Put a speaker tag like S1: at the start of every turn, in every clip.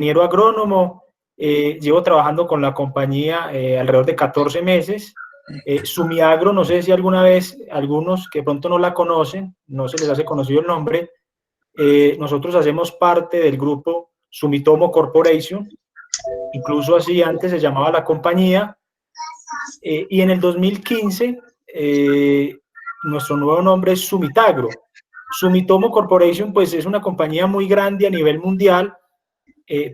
S1: ingeniero agrónomo, llevo trabajando con la compañía alrededor de 14 meses. Sumiagro, no sé si alguna vez algunos que pronto no la conocen, no se les hace conocido el nombre, nosotros hacemos parte del grupo Sumitomo Corporation, incluso así antes se llamaba la compañía, y en el 2015 nuestro nuevo nombre es Sumitagro. Sumitomo Corporation pues es una compañía muy grande a nivel mundial,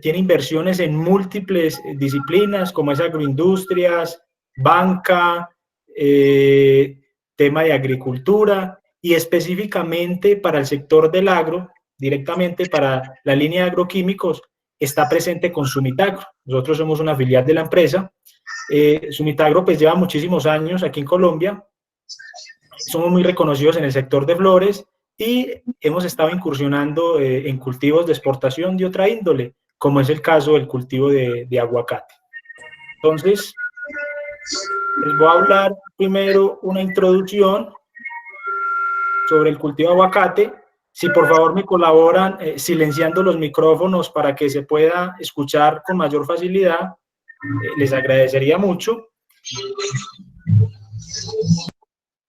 S1: tiene inversiones en múltiples disciplinas como es agroindustrias, banca, tema de agricultura y específicamente para el sector del agro, directamente para la línea de agroquímicos, está presente con Sumitagro. Nosotros somos una filial de la empresa. Sumitagro pues lleva muchísimos años aquí en Colombia, somos muy reconocidos en el sector de flores y hemos estado incursionando en cultivos de exportación de otra índole, como es el caso del cultivo de aguacate. Entonces, les voy a hablar primero una introducción sobre el cultivo de aguacate. Si por favor me colaboran silenciando los micrófonos para que se pueda escuchar con mayor facilidad, les agradecería mucho.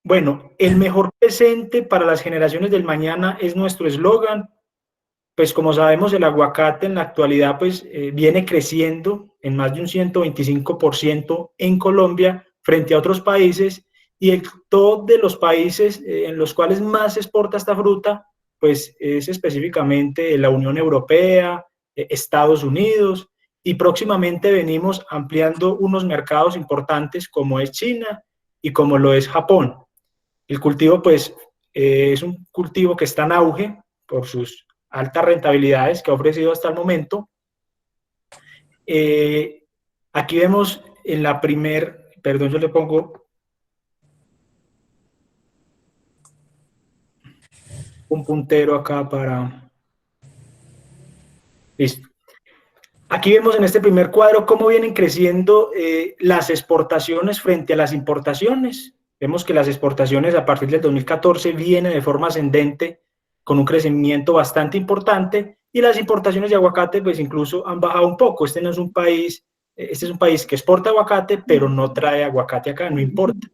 S1: Bueno, el mejor presente para las generaciones del mañana es nuestro eslogan. Pues como sabemos, el aguacate en la actualidad pues viene creciendo en más de un 125% en Colombia frente a otros países, y el top de los países en los cuales más se exporta esta fruta pues es específicamente la Unión Europea, Estados Unidos, y próximamente venimos ampliando unos mercados importantes como es China y como lo es Japón. El cultivo pues es un cultivo que está en auge por sus altas rentabilidades que ha ofrecido hasta el momento. Aquí vemos en la perdón, yo le pongo un puntero acá para... Listo. Aquí vemos en este primer cuadro cómo vienen creciendo las exportaciones frente a las importaciones. Vemos que las exportaciones a partir del 2014 vienen de forma ascendente con un crecimiento bastante importante, y las importaciones de aguacate pues incluso han bajado un poco. Este es un país que exporta aguacate, pero no trae aguacate acá, no importa.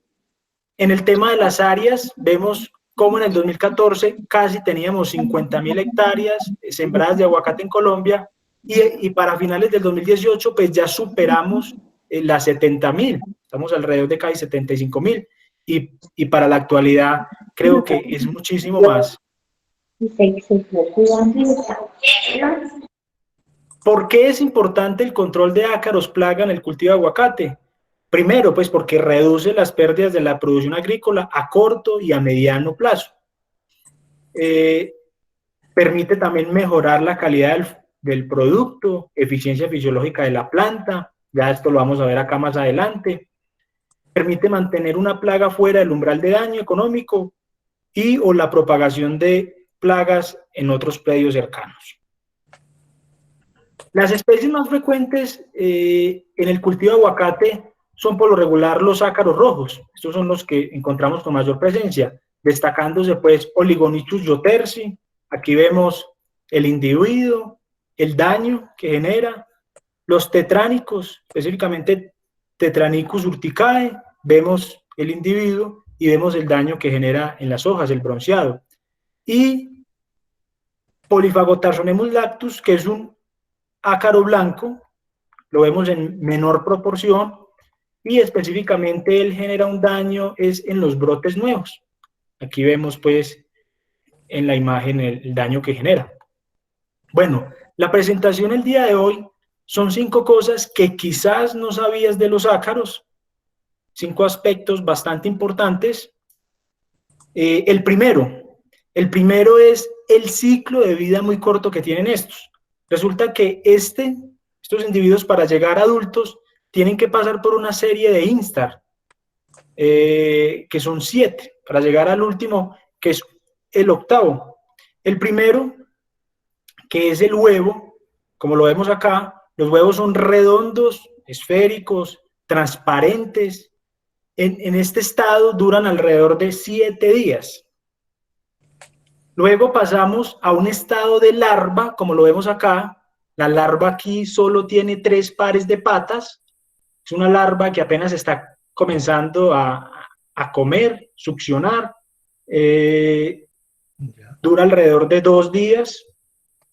S1: En el tema de las áreas, vemos cómo en el 2014 casi teníamos 50.000 hectáreas sembradas de aguacate en Colombia, y para finales del 2018 pues ya superamos las 70.000, estamos alrededor de casi 75.000, y para la actualidad creo que es muchísimo más. ¿Por qué es importante el control de ácaros plaga en el cultivo de aguacate? Primero, pues porque reduce las pérdidas de la producción agrícola a corto y a mediano plazo. Permite también mejorar la calidad del producto, eficiencia fisiológica de la planta, ya esto lo vamos a ver acá más adelante. Permite mantener una plaga fuera del umbral de daño económico o la propagación de plagas en otros predios cercanos. Las especies más frecuentes en el cultivo de aguacate son por lo regular los ácaros rojos. Estos son los que encontramos con mayor presencia, destacándose pues Oligonichus jotersi. Aquí vemos el individuo, el daño que genera, los tetránicos, específicamente Tetranicus urticae, vemos el individuo y vemos el daño que genera en las hojas, el bronceado. Y Polyphagotarsonemus lactus, que es un ácaro blanco, lo vemos en menor proporción, y específicamente él genera un daño es en los brotes nuevos. Aquí vemos pues en la imagen el daño que genera. Bueno, la presentación el día de hoy son 5 cosas que quizás no sabías de los ácaros, 5 aspectos bastante importantes. El primero es el ciclo de vida muy corto que tienen estos. Resulta que estos individuos, para llegar a adultos, tienen que pasar por una serie de instar, que son 7, para llegar al último, que es el octavo. El primero, que es el huevo, como lo vemos acá, los huevos son redondos, esféricos, transparentes. En este estado duran alrededor de 7 días. Luego pasamos a un estado de larva, como lo vemos acá, La larva aquí solo tiene 3 pares de patas. Es una larva que apenas está comenzando a comer, succionar. Dura alrededor de 2 días.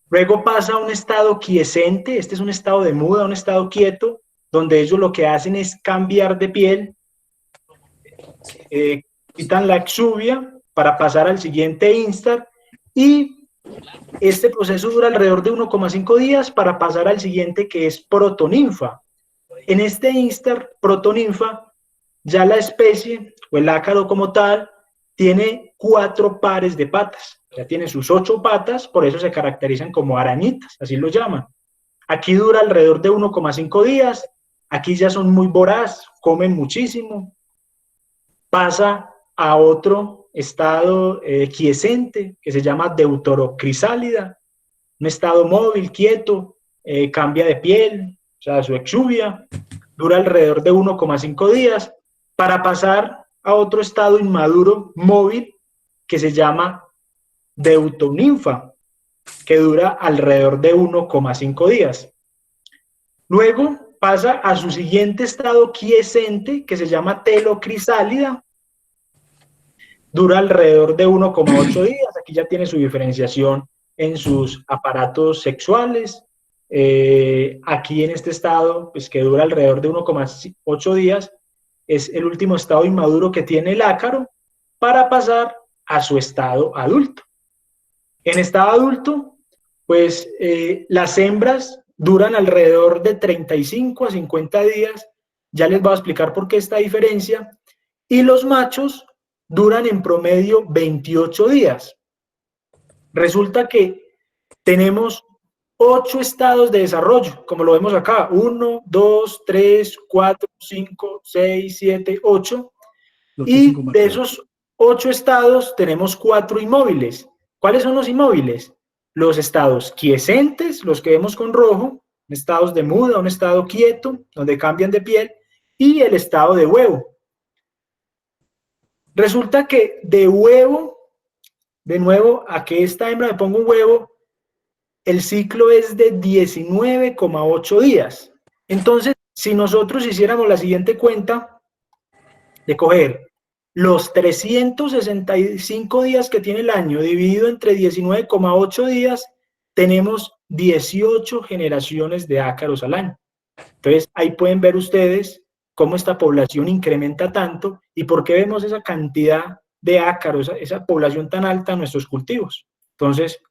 S1: Luego pasa a un estado quiescente. Este es un estado de muda, un estado quieto, donde ellos lo que hacen es cambiar de piel. Quitan la exuvia para pasar al siguiente instar y este proceso dura alrededor de 1,5 días para pasar al siguiente, que es protoninfa. En este instar protoninfa, ya la especie o el ácaro como tal tiene 4 pares de patas, ya tiene sus 8 patas, por eso se caracterizan como arañitas, así lo llaman. Aquí dura alrededor de 1,5 días, aquí ya son muy voraz, comen muchísimo. Pasa a otro estado quiescente que se llama deuterocrisálida, un estado móvil, quieto, cambia de piel, o sea, su exuvia, dura alrededor de 1,5 días, para pasar a otro estado inmaduro móvil que se llama deutoninfa, que dura alrededor de 1,5 días. Luego pasa a su siguiente estado quiescente, que se llama telocrisálida, dura alrededor de 1,8 días, aquí ya tiene su diferenciación en sus aparatos sexuales. Aquí en este estado, pues que dura alrededor de 1,8 días, es el último estado inmaduro que tiene el ácaro para pasar a su estado adulto. En estado adulto, pues las hembras duran alrededor de 35 a 50 días, ya les voy a explicar por qué esta diferencia, y los machos duran en promedio 28 días. Resulta que tenemos 8 estados de desarrollo, como lo vemos acá, 1, 2, 3, 4, 5, 6, 7, 8, y de esos 8 estados tenemos 4 inmóviles. ¿Cuáles son los inmóviles? Los estados quiescentes, los que vemos con rojo, estados de muda, un estado quieto, donde cambian de piel, y el estado de huevo. Resulta que de huevo, de nuevo, a que esta hembra me ponga un huevo, el ciclo es de 19,8 días. Entonces, si nosotros hiciéramos la siguiente cuenta de coger los 365 días que tiene el año dividido entre 19,8 días, tenemos 18 generaciones de ácaros al año. Entonces, ahí pueden ver ustedes cómo esta población incrementa tanto y por qué vemos esa cantidad de ácaros, esa población tan alta en nuestros cultivos. Entonces,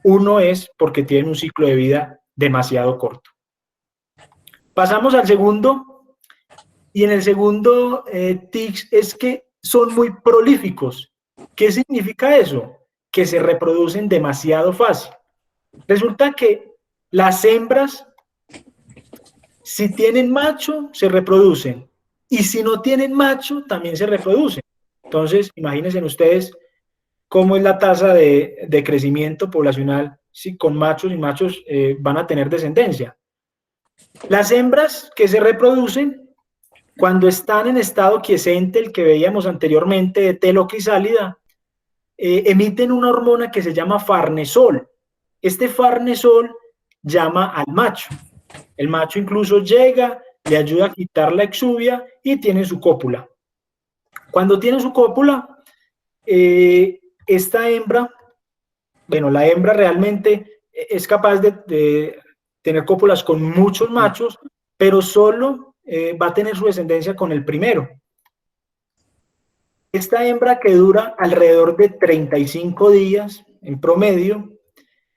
S1: uno es porque tienen un ciclo de vida demasiado corto. Pasamos al segundo, y en el segundo tics es que son muy prolíficos. ¿Qué significa eso? Que se reproducen demasiado fácil. Resulta que las hembras, si tienen macho, se reproducen, y si no tienen macho, también se reproducen. Entonces, imagínense ustedes cómo es la tasa de crecimiento poblacional si con machos y machos van a tener descendencia. Las hembras que se reproducen, cuando están en estado quiescente, el que veíamos anteriormente de telocrisálida, emiten una hormona que se llama farnesol. Este farnesol llama al macho. El macho incluso llega, le ayuda a quitar la exuvia y tiene su cópula. Cuando tiene su cópula, esta hembra, bueno, la hembra realmente es capaz de tener cópulas con muchos machos, pero solo va a tener su descendencia con el primero. Esta hembra, que dura alrededor de 35 días en promedio,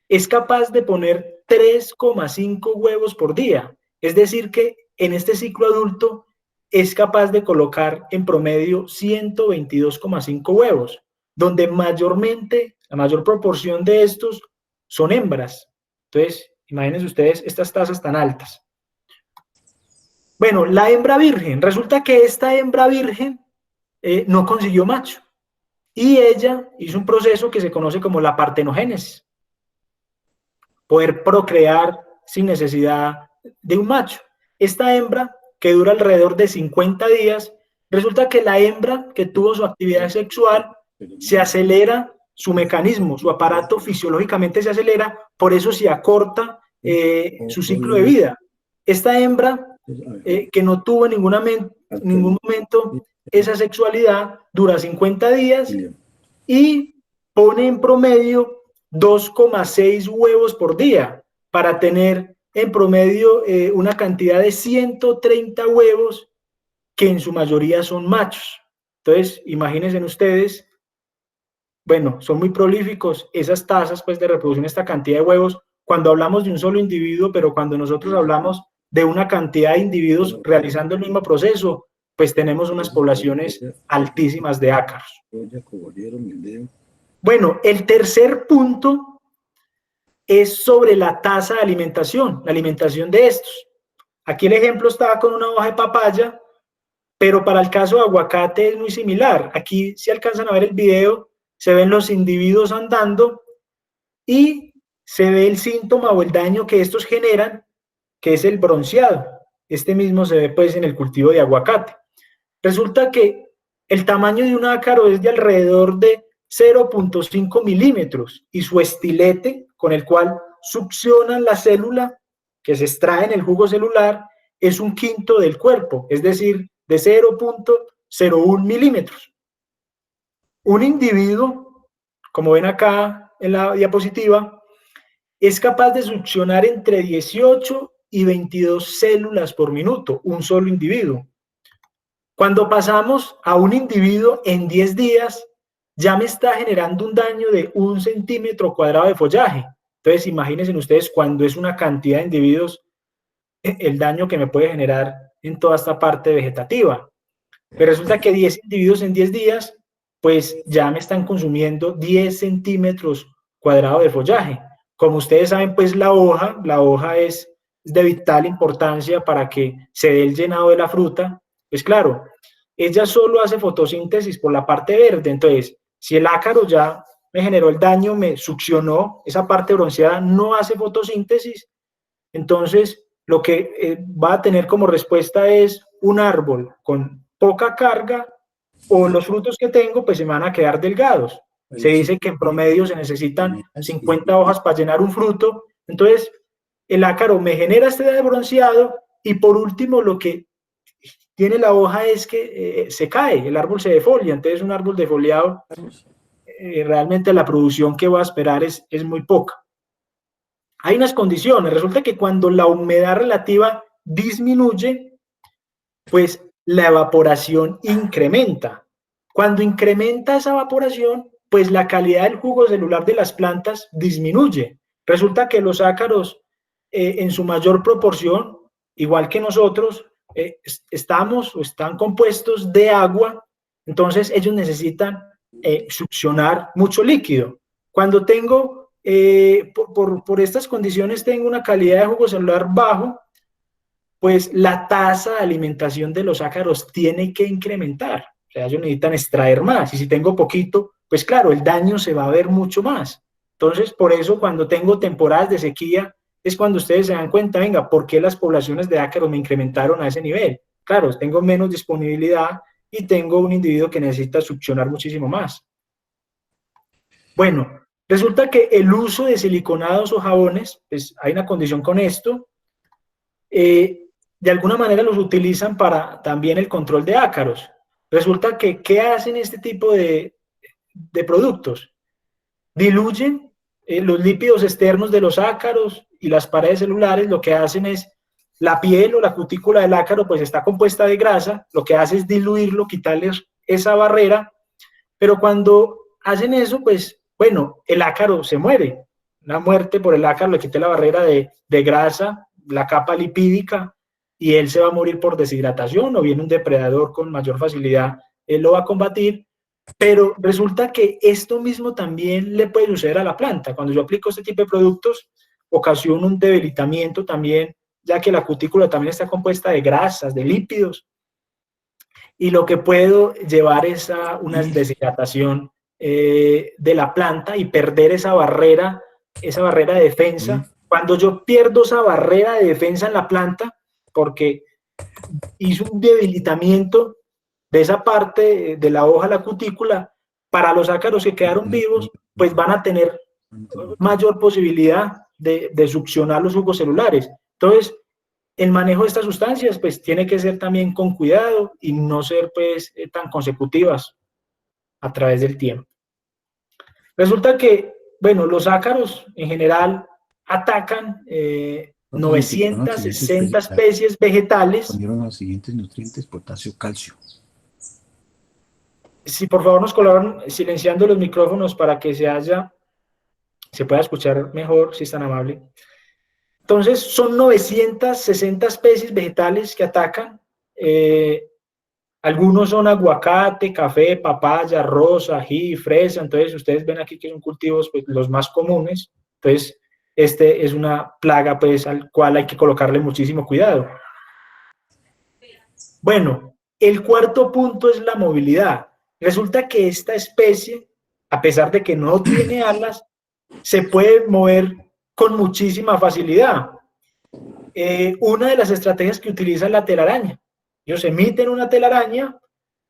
S1: es capaz de poner 3,5 huevos por día. Es decir, que en este ciclo adulto es capaz de colocar en promedio 122,5 huevos, donde mayormente, la mayor proporción de estos son hembras. Entonces, imagínense ustedes estas tasas tan altas. Bueno, la hembra virgen. Resulta que esta hembra virgen no consiguió macho. Y ella hizo un proceso que se conoce como la partenogénesis. Poder procrear sin necesidad de un macho. Esta hembra, que dura alrededor de 50 días, resulta que la hembra que tuvo su actividad sexual se acelera su mecanismo, su aparato fisiológicamente se acelera, por eso se acorta su ciclo de vida. Esta hembra que no tuvo en ningún momento esa sexualidad dura 50 días y pone en promedio 2,6 huevos por día para tener en promedio una cantidad de 130 huevos que en su mayoría son machos. Entonces, imagínense ustedes, bueno, son muy prolíficos esas tasas pues, de reproducción, esta cantidad de huevos, cuando hablamos de un solo individuo, pero cuando nosotros hablamos de una cantidad de individuos realizando el mismo proceso, pues tenemos unas poblaciones altísimas de ácaros. Bueno, el tercer punto es sobre la tasa de alimentación, la alimentación de estos. Aquí el ejemplo estaba con una hoja de papaya, pero para el caso de aguacate es muy similar. Aquí, si alcanzan a ver el video, se ven los individuos andando y se ve el síntoma o el daño que estos generan, que es el bronceado. Este mismo se ve pues en el cultivo de aguacate. Resulta que el tamaño de un ácaro es de alrededor de 0,5 milímetros y su estilete, con el cual succionan la célula que se extrae en el jugo celular, es 1/5 del cuerpo, es decir, de 0,01 milímetros. Un individuo, como ven acá en la diapositiva, es capaz de succionar entre 18 y 22 células por minuto, un solo individuo. Cuando pasamos a un individuo en 10 días, ya me está generando un daño de 1 centímetro cuadrado de follaje. Entonces, imagínense ustedes cuando es una cantidad de individuos, el daño que me puede generar en toda esta parte vegetativa. Pero resulta que 10 individuos en 10 días, pues ya me están consumiendo 10 centímetros cuadrados de follaje. Como ustedes saben, pues la hoja es de vital importancia para que se dé el llenado de la fruta. Pues claro, ella solo hace fotosíntesis por la parte verde. Entonces, si el ácaro ya me generó el daño, me succionó, esa parte bronceada no hace fotosíntesis, entonces lo que va a tener como respuesta es un árbol con poca carga, o los frutos que tengo pues se van a quedar delgados. Se dice que en promedio se necesitan 50 hojas para llenar un fruto. Entonces el ácaro me genera este bronceado y por último lo que tiene la hoja es que se cae, el árbol se defolia. Entonces un árbol defoliado, realmente la producción que va a esperar es muy poca. Hay unas condiciones. Resulta que cuando la humedad relativa disminuye, pues la evaporación incrementa. Cuando incrementa esa evaporación, pues la calidad del jugo celular de las plantas disminuye. Resulta que los ácaros, en su mayor proporción, igual que nosotros, están compuestos de agua, entonces ellos necesitan succionar mucho líquido. Cuando tengo, por estas condiciones, tengo una calidad de jugo celular bajo, pues la tasa de alimentación de los ácaros tiene que incrementar. O sea, ellos necesitan extraer más. Y si tengo poquito, pues claro, el daño se va a ver mucho más. Entonces, por eso cuando tengo temporadas de sequía, es cuando ustedes se dan cuenta, venga, ¿por qué las poblaciones de ácaros me incrementaron a ese nivel? Claro, tengo menos disponibilidad y tengo un individuo que necesita succionar muchísimo más. Bueno, resulta que el uso de siliconados o jabones, pues hay una condición con esto, de alguna manera los utilizan para también el control de ácaros. Resulta que, ¿qué hacen este tipo de productos? Diluyen los lípidos externos de los ácaros y las paredes celulares. Lo que hacen es, la piel o la cutícula del ácaro pues está compuesta de grasa, lo que hace es diluirlo, quitarles esa barrera, pero cuando hacen eso, pues bueno, el ácaro se muere. Una muerte por el ácaro, le quité la barrera de grasa, la capa lipídica, y él se va a morir por deshidratación, o bien un depredador con mayor facilidad, él lo va a combatir. Pero resulta que esto mismo también le puede suceder a la planta. Cuando yo aplico este tipo de productos, ocasiona un debilitamiento también, ya que la cutícula también está compuesta de grasas, de lípidos, y lo que puedo llevar es a una deshidratación de la planta y perder esa barrera de defensa. Cuando yo pierdo esa barrera de defensa en la planta, porque hizo un debilitamiento de esa parte de la hoja, la cutícula, para los ácaros que quedaron vivos, pues van a tener mayor posibilidad de succionar los jugos celulares. Entonces, el manejo de estas sustancias pues tiene que ser también con cuidado y no ser pues tan consecutivas a través del tiempo. Resulta que, bueno, los ácaros en general atacan 960 especies vegetales.
S2: Respondieron a los siguientes nutrientes: potasio, calcio.
S1: Si por favor nos colaboran silenciando los micrófonos para que se pueda escuchar mejor, si es tan amable. Entonces, son 960 especies vegetales que atacan. Algunos son aguacate, café, papaya, arroz, ají, fresa. Entonces, ustedes ven aquí que son cultivos pues, los más comunes. Entonces, este es una plaga pues, al cual hay que colocarle muchísimo cuidado. Bueno, el cuarto punto es la movilidad. Resulta que esta especie, a pesar de que no tiene alas, se puede mover con muchísima facilidad. Una de las estrategias que utiliza es la telaraña. Ellos emiten una telaraña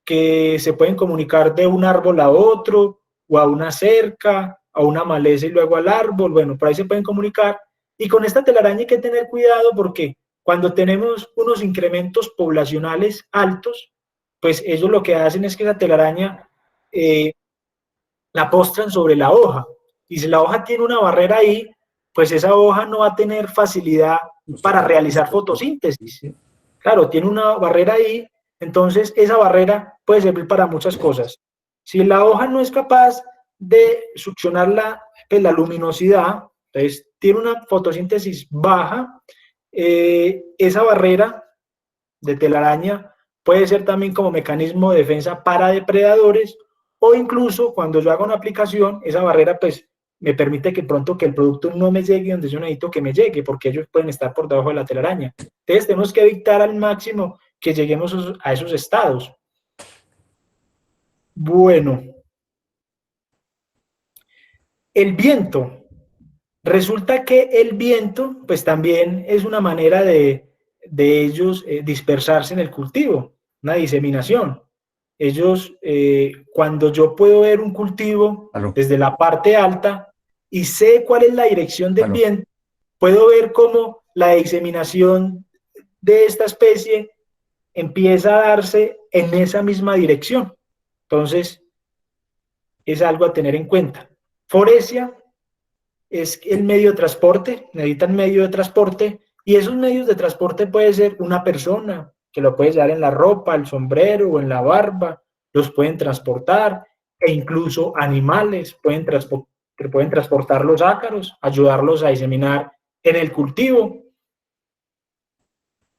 S1: que se pueden comunicar de un árbol a otro, o a una cerca, a una maleza y luego al árbol. Bueno, por ahí se pueden comunicar. Y con esta telaraña hay que tener cuidado porque cuando tenemos unos incrementos poblacionales altos, pues ellos lo que hacen es que esa telaraña la postran sobre la hoja. Y si la hoja tiene una barrera ahí, pues esa hoja no va a tener facilidad para realizar fotosíntesis. Claro, tiene una barrera ahí, entonces esa barrera puede servir para muchas cosas. Si la hoja no es capaz de succionar la luminosidad, entonces tiene una fotosíntesis baja, esa barrera de telaraña puede ser también como mecanismo de defensa para depredadores, o incluso cuando yo hago una aplicación, esa barrera pues me permite que pronto que el producto no me llegue donde yo necesito que me llegue, porque ellos pueden estar por debajo de la telaraña. Entonces tenemos que evitar al máximo que lleguemos a esos estados. Bueno, el viento. Resulta que el viento pues también es una manera de ellos dispersarse en el cultivo, una diseminación. Ellos, cuando yo puedo ver un cultivo desde la parte alta y sé cuál es la dirección del viento, puedo ver cómo la diseminación de esta especie empieza a darse en esa misma dirección. Entonces, es algo a tener en cuenta. Foresia es el medio de transporte, necesitan medio de transporte, y esos medios de transporte puede ser una persona, que lo puede llevar en la ropa, el sombrero o en la barba, los pueden transportar, e incluso animales pueden transportar los ácaros, ayudarlos a diseminar en el cultivo.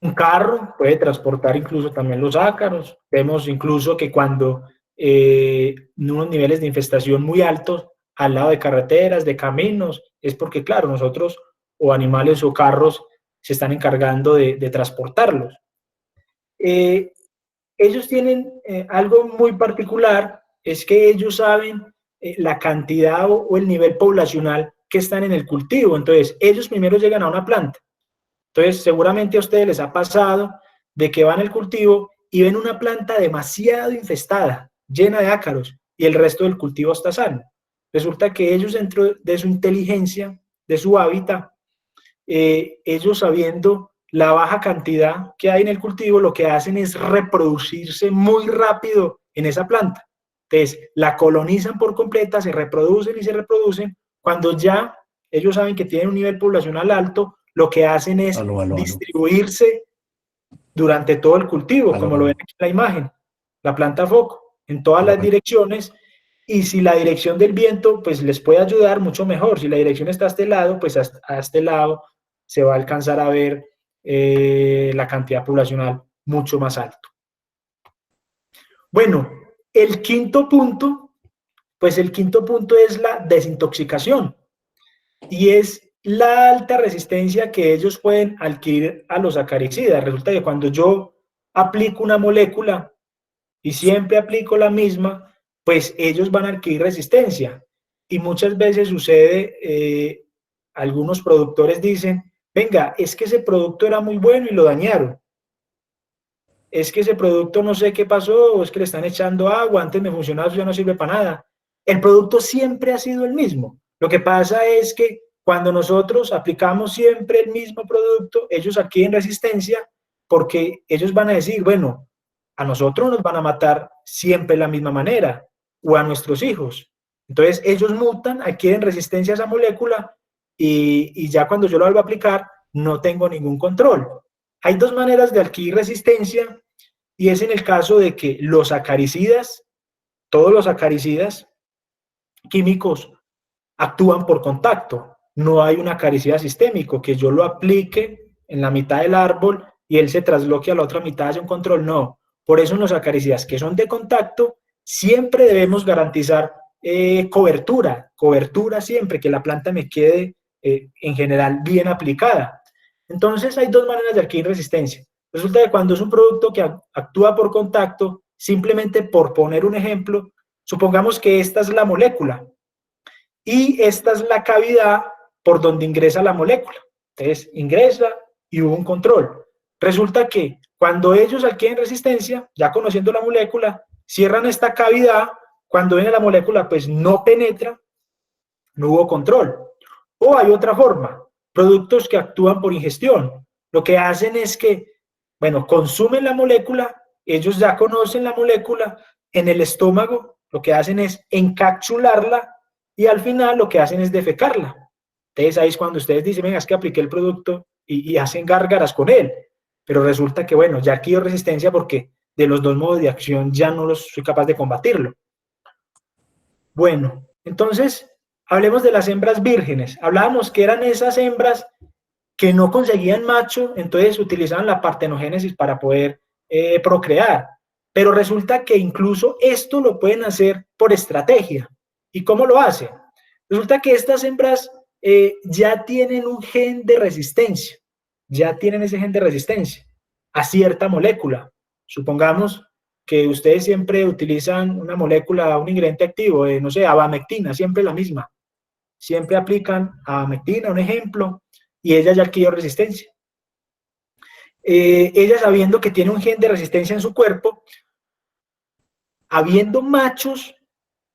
S1: Un carro puede transportar incluso también los ácaros. Vemos incluso que cuando unos niveles de infestación muy altos al lado de carreteras, de caminos, es porque, claro, nosotros o animales o carros se están encargando de transportarlos. Ellos tienen algo muy particular, es que ellos saben la cantidad o el nivel poblacional que están en el cultivo. Entonces, ellos primero llegan a una planta. Entonces, seguramente a ustedes les ha pasado de que van al cultivo y ven una planta demasiado infestada, llena de ácaros, y el resto del cultivo está sano. Resulta que ellos, dentro de su inteligencia, de su hábitat, ellos sabiendo la baja cantidad que hay en el cultivo, lo que hacen es reproducirse muy rápido en esa planta. Entonces, la colonizan por completa, se reproducen y se reproducen. Cuando ya ellos saben que tienen un nivel poblacional alto, lo que hacen es distribuirse durante todo el cultivo, como lo ven aquí en la imagen, la planta foco, en todas las direcciones. Y si la dirección del viento pues les puede ayudar, mucho mejor. Si la dirección está a este lado, pues a este lado se va a alcanzar a ver la cantidad poblacional mucho más alto. Bueno, el quinto punto es la desintoxicación, y es la alta resistencia que ellos pueden adquirir a los acaricidas. Resulta que cuando yo aplico una molécula y siempre aplico la misma, pues ellos van a adquirir resistencia. Y muchas veces sucede, algunos productores dicen, venga, es que ese producto era muy bueno y lo dañaron. Es que ese producto no sé qué pasó, o es que le están echando agua, antes me funcionaba, eso ya no sirve para nada. El producto siempre ha sido el mismo. Lo que pasa es que cuando nosotros aplicamos siempre el mismo producto, ellos adquieren resistencia porque ellos van a decir, bueno, a nosotros nos van a matar siempre de la misma manera, o a nuestros hijos. Entonces ellos mutan, adquieren resistencia a esa molécula y ya cuando yo lo vuelvo a aplicar, no tengo ningún control. Hay dos maneras de adquirir resistencia y es en el caso de que los acaricidas, todos los acaricidas químicos actúan por contacto. No hay un acaricida sistémico que yo lo aplique en la mitad del árbol y él se trasloque a la otra mitad hacia un control. No. Por eso en los acaricidas que son de contacto siempre debemos garantizar cobertura siempre, que la planta me quede en general bien aplicada. Entonces hay dos maneras de adquirir resistencia. Resulta que cuando es un producto que actúa por contacto, simplemente por poner un ejemplo, supongamos que esta es la molécula y esta es la cavidad por donde ingresa la molécula. Entonces ingresa y hubo un control. Resulta que cuando ellos adquieren resistencia, ya conociendo la molécula, cierran esta cavidad, cuando viene la molécula pues no penetra, no hubo control. O hay otra forma, productos que actúan por ingestión. Lo que hacen es que, bueno, consumen la molécula, ellos ya conocen la molécula, en el estómago lo que hacen es encapsularla y al final lo que hacen es defecarla. Entonces ahí es cuando ustedes dicen, venga, es que apliqué el producto y hacen gárgaras con él. Pero resulta que, bueno, ya adquirió resistencia porque de los dos modos de acción ya no soy capaz de combatirlo. Bueno, entonces hablemos de las hembras vírgenes. Hablábamos que eran esas hembras que no conseguían macho, entonces utilizaban la partenogénesis para poder procrear. Pero resulta que incluso esto lo pueden hacer por estrategia. ¿Y cómo lo hacen? Resulta que estas hembras ya tienen un gen de resistencia, ya tienen ese gen de resistencia a cierta molécula. Supongamos que ustedes siempre utilizan una molécula, un ingrediente activo, no sé, abamectina, siempre la misma. Siempre aplican abamectina, un ejemplo, y ella ya adquirió resistencia. Ella sabiendo que tiene un gen de resistencia en su cuerpo, habiendo machos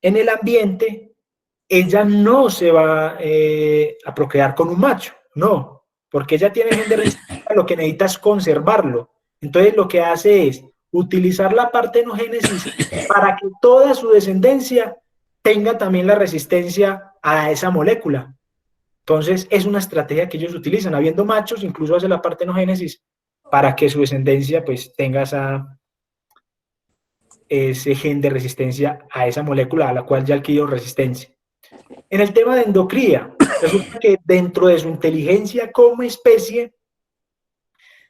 S1: en el ambiente, ella no se va a procrear con un macho, no, porque ella tiene gen de resistencia, lo que necesita es conservarlo. Entonces lo que hace es utilizar la partenogénesis para que toda su descendencia tenga también la resistencia a esa molécula. Entonces es una estrategia que ellos utilizan, habiendo machos, incluso hace la partenogénesis para que su descendencia pues tenga ese gen de resistencia a esa molécula a la cual ya adquirió resistencia. En el tema de endocría, resulta que dentro de su inteligencia como especie,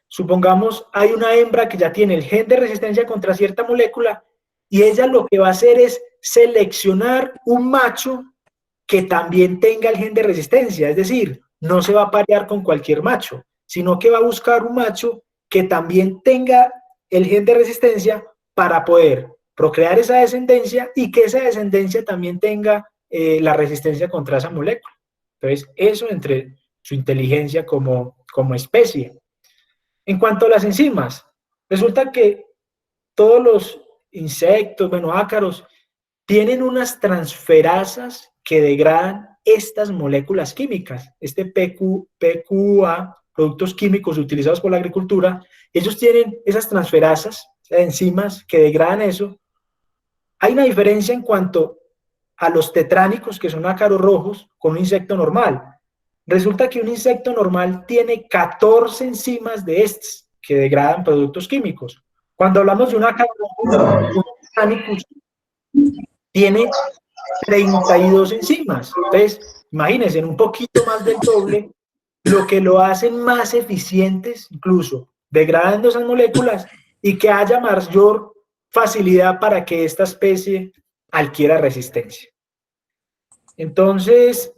S1: supongamos hay una hembra que ya tiene el gen de resistencia contra cierta molécula y ella lo que va a hacer es seleccionar un macho que también tenga el gen de resistencia, es decir, no se va a parear con cualquier macho, sino que va a buscar un macho que también tenga el gen de resistencia para poder procrear esa descendencia y que esa descendencia también tenga la resistencia contra esa molécula. Entonces, eso entre su inteligencia como especie. En cuanto a las enzimas, resulta que todos los insectos, bueno, ácaros, tienen unas transferasas que degradan estas moléculas químicas, este PQA, productos químicos utilizados por la agricultura, ellos tienen esas transferasas, enzimas que degradan eso. Hay una diferencia en cuanto a los tetránicos, que son ácaros rojos, con un insecto normal. Resulta que un insecto normal tiene 14 enzimas de estas que degradan productos químicos. Cuando hablamos de un ácaro rojo, un tetranicus tiene 32 enzimas. Entonces, imagínense, en un poquito más del doble, lo que lo hacen más eficientes, incluso degradando esas moléculas y que haya mayor facilidad para que esta especie adquiera resistencia. Entonces,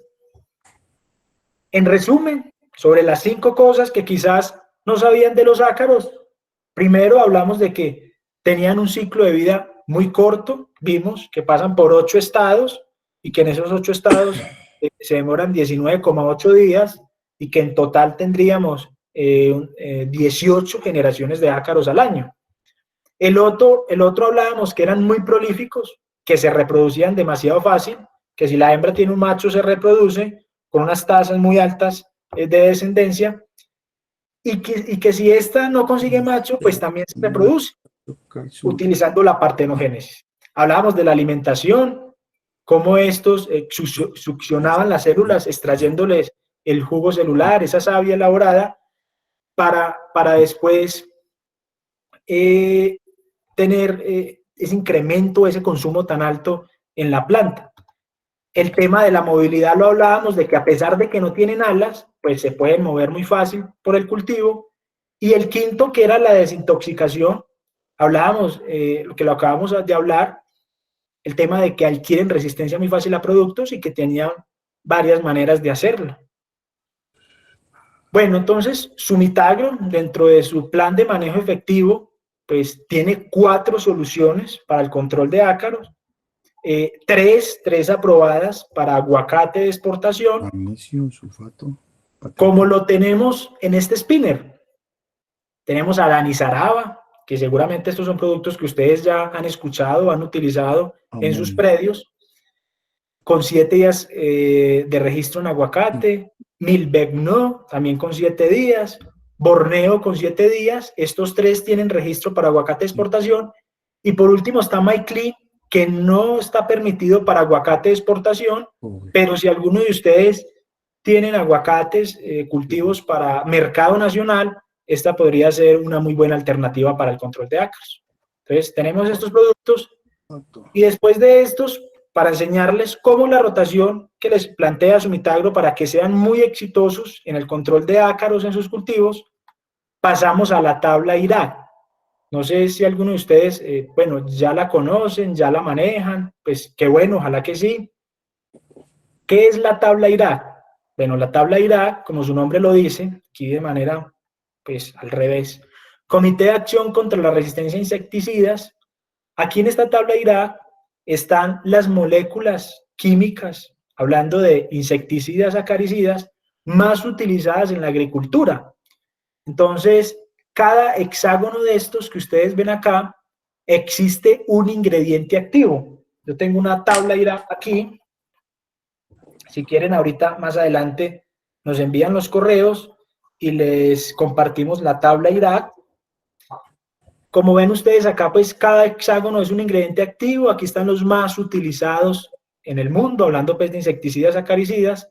S1: en resumen, sobre las 5 cosas que quizás no sabían de los ácaros, primero hablamos de que tenían un ciclo de vida muy corto, vimos que pasan por 8 estados y que en esos 8 estados se demoran 19,8 días y que en total tendríamos 18 generaciones de ácaros al año. El otro hablábamos que eran muy prolíficos, que se reproducían demasiado fácil, que si la hembra tiene un macho se reproduce, con unas tasas muy altas de descendencia, y que si esta no consigue macho, pues también se reproduce, utilizando la partenogénesis. Hablábamos de la alimentación, cómo estos succionaban las células, extrayéndoles el jugo celular, esa savia elaborada, para después tener ese incremento, ese consumo tan alto en la planta. El tema de la movilidad lo hablábamos, de que a pesar de que no tienen alas, pues se pueden mover muy fácil por el cultivo. Y el quinto, que era la desintoxicación, hablábamos, que lo acabamos de hablar, el tema de que adquieren resistencia muy fácil a productos y que tenían varias maneras de hacerlo. Bueno, entonces, Sumitagro, dentro de su plan de manejo efectivo, pues tiene 4 soluciones para el control de ácaros, 3 aprobadas para aguacate de exportación,
S2: magnesio, sulfato,
S1: como lo tenemos en este spinner. Tenemos a Danizaraba, que seguramente estos son productos que ustedes ya han escuchado, han utilizado en sus predios, con 7 días de registro en aguacate, Milbegno también con 7 días, Borneo con 7 días, estos 3 tienen registro para aguacate de exportación, y por último está Mycli, que no está permitido para aguacate de exportación, pero si alguno de ustedes tienen aguacates, cultivos para mercado nacional, esta podría ser una muy buena alternativa para el control de ácaros. Entonces, tenemos estos productos, y después de estos, para enseñarles cómo la rotación que les plantea Sumitagro para que sean muy exitosos en el control de ácaros en sus cultivos, pasamos a la tabla IRAC. No sé si alguno de ustedes, bueno, ya la conocen, ya la manejan, pues qué bueno, ojalá que sí. ¿Qué es la tabla IRAC? Bueno, la tabla IRAC, como su nombre lo dice, aquí de manera, pues al revés, Comité de Acción contra la Resistencia a Insecticidas. Aquí en esta tabla IRAC están las moléculas químicas, hablando de insecticidas, acaricidas, más utilizadas en la agricultura. Entonces, cada hexágono de estos que ustedes ven acá, existe un ingrediente activo. Yo tengo una tabla IRAC aquí. Si quieren, ahorita más adelante nos envían los correos y les compartimos la tabla IRAC. Como ven ustedes acá, pues cada hexágono es un ingrediente activo. Aquí están los más utilizados en el mundo, hablando pues de insecticidas, acaricidas.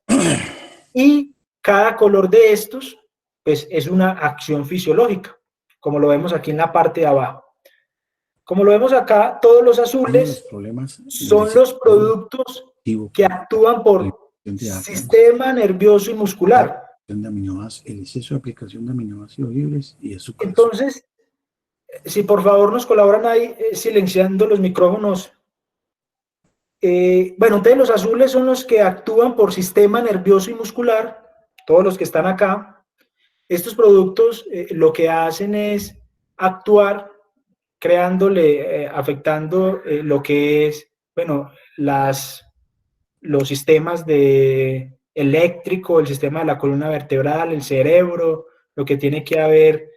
S1: Y cada color de estos, pues es una acción fisiológica, como lo vemos aquí en la parte de abajo. Como lo vemos acá, todos los azules son los productos que actúan por sistema nervioso y muscular.
S2: El exceso de aplicación de aminoácidos libres y azúcar.
S1: Entonces, si por favor nos colaboran ahí silenciando los micrófonos. Bueno, entonces los azules son los que actúan por sistema nervioso y muscular, todos los que están acá. Estos productos lo que hacen es actuar creándole, afectando lo que es, bueno, los sistemas de eléctrico, el sistema de la columna vertebral, el cerebro, lo que tiene que ver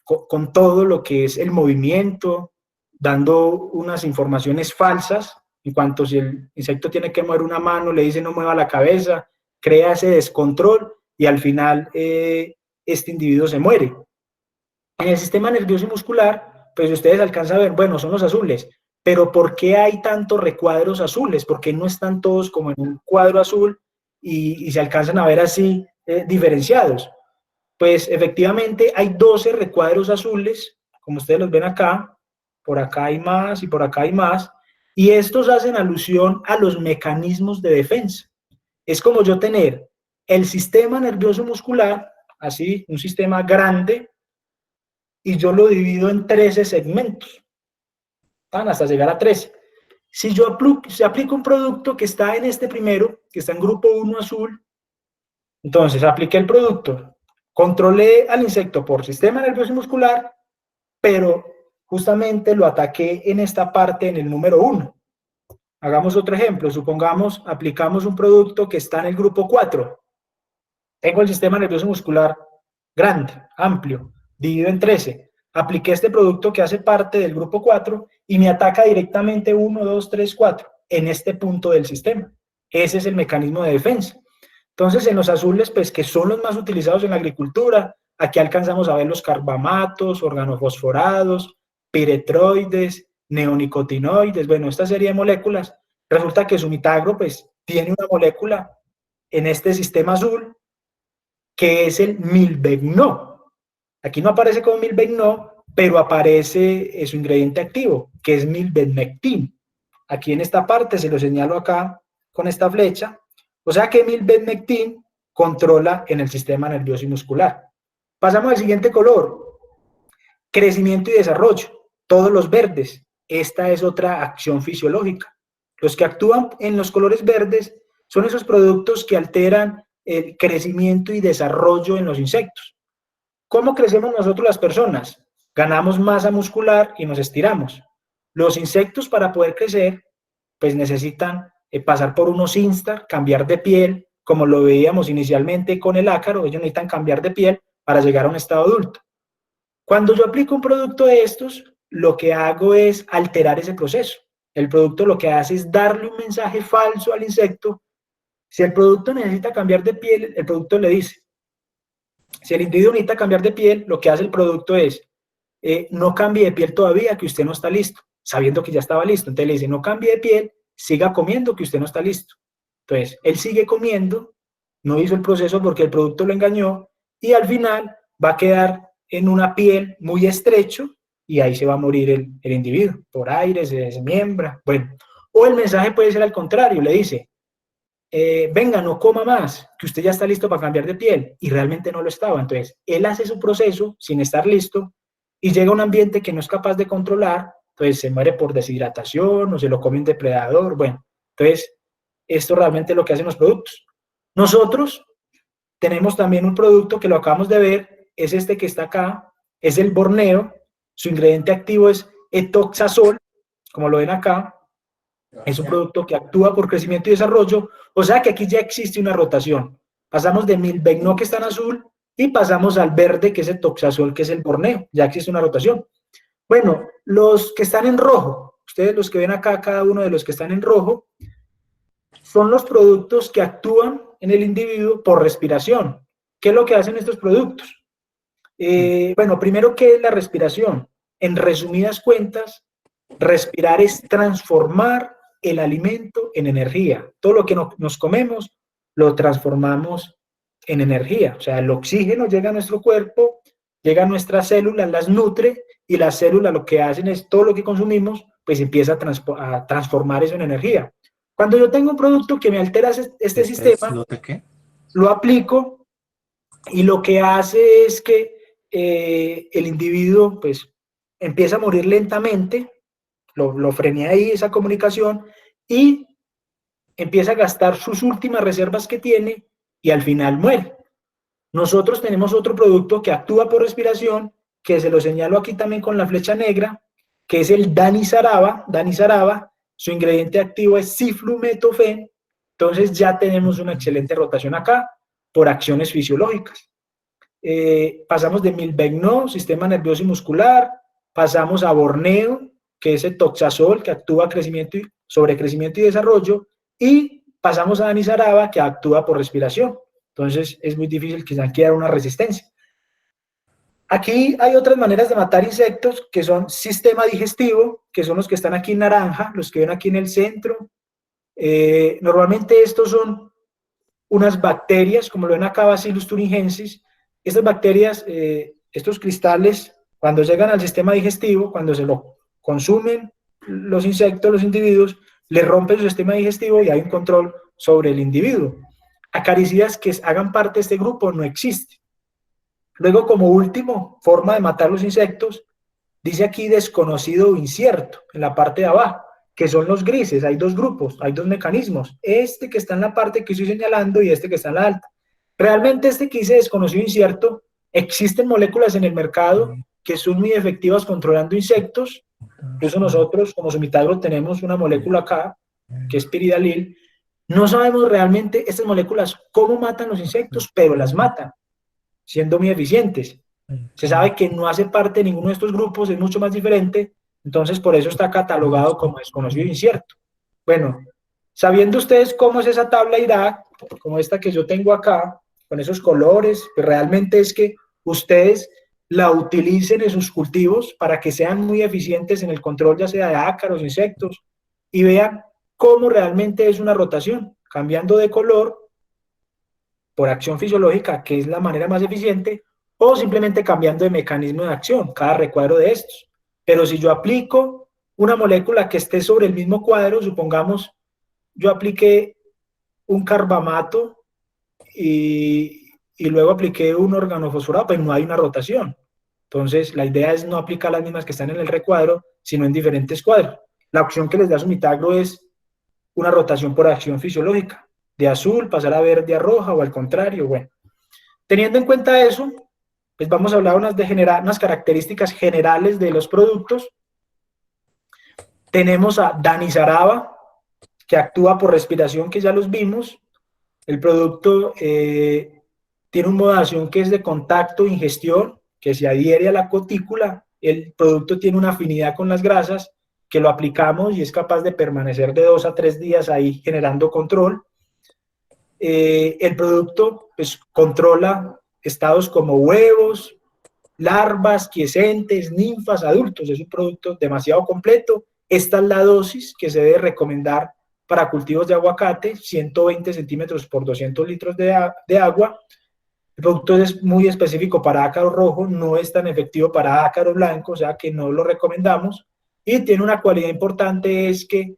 S1: con todo lo que es el movimiento, dando unas informaciones falsas. En cuanto si el insecto tiene que mover una mano, le dice no mueva la cabeza, crea ese descontrol y al final este individuo se muere. En el sistema nervioso y muscular, pues ustedes alcanzan a ver, bueno, son los azules, pero ¿por qué hay tantos recuadros azules? ¿Por qué no están todos como en un cuadro azul y se alcanzan a ver así diferenciados? Pues efectivamente hay 12 recuadros azules, como ustedes los ven acá, por acá hay más y por acá hay más, y estos hacen alusión a los mecanismos de defensa. Es como yo tener el sistema nervioso muscular, así, un sistema grande, y yo lo divido en 13 segmentos, hasta llegar a 13. Si yo aplico un producto que está en este primero, que está en grupo 1 azul, entonces apliqué el producto, controlé al insecto por sistema nervioso y muscular, pero justamente lo ataqué en esta parte, en el número 1. Hagamos otro ejemplo, supongamos aplicamos un producto que está en el grupo 4. Tengo el sistema nervioso muscular grande, amplio, dividido en 13. Apliqué este producto que hace parte del grupo 4 y me ataca directamente 1, 2, 3, 4 en este punto del sistema. Ese es el mecanismo de defensa. Entonces, en los azules, pues, que son los más utilizados en la agricultura, aquí alcanzamos a ver los carbamatos, organofosforados, piretroides, neonicotinoides, bueno, esta serie de moléculas. Resulta que Sumitagro, pues, tiene una molécula en este sistema azul que es el milbegno. Aquí no aparece como milbegno, pero aparece su ingrediente activo, que es milbemectin. Aquí en esta parte se lo señalo acá con esta flecha. O sea que milbemectin controla en el sistema nervioso y muscular. Pasamos al siguiente color. Crecimiento y desarrollo. Todos los verdes. Esta es otra acción fisiológica. Los que actúan en los colores verdes son esos productos que alteran el crecimiento y desarrollo en los insectos. ¿Cómo crecemos nosotros las personas? Ganamos masa muscular y nos estiramos. Los insectos, para poder crecer, pues necesitan pasar por unos instar, cambiar de piel, como lo veíamos inicialmente con el ácaro. Ellos necesitan cambiar de piel para llegar a un estado adulto. Cuando yo aplico un producto de estos, lo que hago es alterar ese proceso. El producto lo que hace es darle un mensaje falso al insecto. Si el producto necesita cambiar de piel, el producto le dice. Si el individuo necesita cambiar de piel, lo que hace el producto es, no cambie de piel todavía, que usted no está listo, sabiendo que ya estaba listo. Entonces le dice, no cambie de piel, siga comiendo, que usted no está listo. Entonces, él sigue comiendo, no hizo el proceso porque el producto lo engañó, y al final va a quedar en una piel muy estrecho, y ahí se va a morir el individuo, por aire, se desmiembra. Bueno, o el mensaje puede ser al contrario, le dice, venga, no coma más, que usted ya está listo para cambiar de piel, y realmente no lo estaba. Entonces, él hace su proceso sin estar listo, y llega a un ambiente que no es capaz de controlar, entonces se muere por deshidratación, o se lo come un depredador. Bueno, entonces, esto realmente es lo que hacen los productos. Nosotros tenemos también un producto que lo acabamos de ver, es este que está acá, es el borneo, su ingrediente activo es etoxazol, como lo ven acá. Es un producto que actúa por crecimiento y desarrollo, o sea que aquí ya existe una rotación. Pasamos de milbegno, que está en azul, y pasamos al verde, que es el toxazol, que es el borneo. Ya existe una rotación. Bueno, los que están en rojo, ustedes los que ven acá, cada uno de los que están en rojo, son los productos que actúan en el individuo por respiración. ¿Qué es lo que hacen estos productos? Bueno, primero, ¿qué es la respiración? En resumidas cuentas, respirar es transformar el alimento en energía. Todo lo que nos comemos lo transformamos en energía. O sea, el oxígeno llega a nuestro cuerpo, llega a nuestras células, las nutre, y las células lo que hacen es todo lo que consumimos, pues empieza a transformar eso en energía. Cuando yo tengo un producto que me altera este sistema, lo aplico, y lo que hace es que el individuo pues empieza a morir lentamente, lo frené ahí esa comunicación, y empieza a gastar sus últimas reservas que tiene, y al final muere. Nosotros tenemos otro producto que actúa por respiración, que se lo señalo aquí también con la flecha negra, que es el Danisaraba. Danisaraba, su ingrediente activo es ciflumetofen. Entonces ya tenemos una excelente rotación acá por acciones fisiológicas. Pasamos de milbegno, sistema nervioso y muscular, pasamos a borneo, que es el toxazol, que actúa sobre crecimiento y desarrollo, y pasamos a danisaraba, que actúa por respiración. Entonces es muy difícil que se adquiera una resistencia. Aquí hay otras maneras de matar insectos, que son sistema digestivo, que son los que están aquí en naranja, los que ven aquí en el centro. Normalmente estos son unas bacterias, como lo ven acá, Bacillus thuringiensis. Estas bacterias, estos cristales, cuando llegan al sistema digestivo, cuando se lo consumen los insectos, los individuos, le rompen su sistema digestivo y hay un control sobre el individuo. Acaricidas que hagan parte de este grupo no existe. Luego, como último forma de matar los insectos, dice aquí desconocido o incierto, en la parte de abajo, que son los grises. Hay dos grupos, hay dos mecanismos. Este que está en la parte que estoy señalando y este que está en la alta. Realmente este que dice desconocido o incierto, existen moléculas en el mercado que son muy efectivas controlando insectos. Incluso nosotros, como Sumitagro, tenemos una molécula acá, que es piridalil. No sabemos realmente estas moléculas cómo matan los insectos, pero las matan, siendo muy eficientes. Se sabe que no hace parte de ninguno de estos grupos, es mucho más diferente, entonces por eso está catalogado como desconocido e incierto. Bueno, Sabiendo ustedes cómo es esa tabla IRAC, como esta que yo tengo acá, con esos colores, pues realmente es que ustedes la utilicen en sus cultivos para que sean muy eficientes en el control, ya sea de ácaros, insectos, y vean cómo realmente es una rotación, cambiando de color por acción fisiológica, que es la manera más eficiente, o simplemente cambiando de mecanismo de acción, cada recuadro de estos. Pero si yo aplico una molécula que esté sobre el mismo cuadro, supongamos, yo apliqué un carbamato y luego apliqué un organofosforado, pues no hay una rotación. Entonces, la idea es no aplicar las mismas que están en el recuadro, sino en diferentes cuadros. La opción que les da Sumitagro es una rotación por acción fisiológica, de azul pasar a verde a roja o al contrario. Bueno, teniendo en cuenta eso, pues vamos a hablar unas características generales de los productos. Tenemos a Danisaraba, que actúa por respiración, que ya los vimos. El producto tiene una modo de acción que es de contacto e ingestión, que se adhiere a la cutícula. El producto tiene una afinidad con las grasas, que lo aplicamos y es capaz de permanecer de 2 a 3 días ahí generando control. El producto pues, controla estados como huevos, larvas, quiescentes, ninfas, adultos. Es un producto demasiado completo. Esta es la dosis que se debe recomendar para cultivos de aguacate, 120 centímetros por 200 litros de agua. El producto es muy específico para ácaro rojo, no es tan efectivo para ácaro blanco, o sea que no lo recomendamos. Y tiene una cualidad importante, es que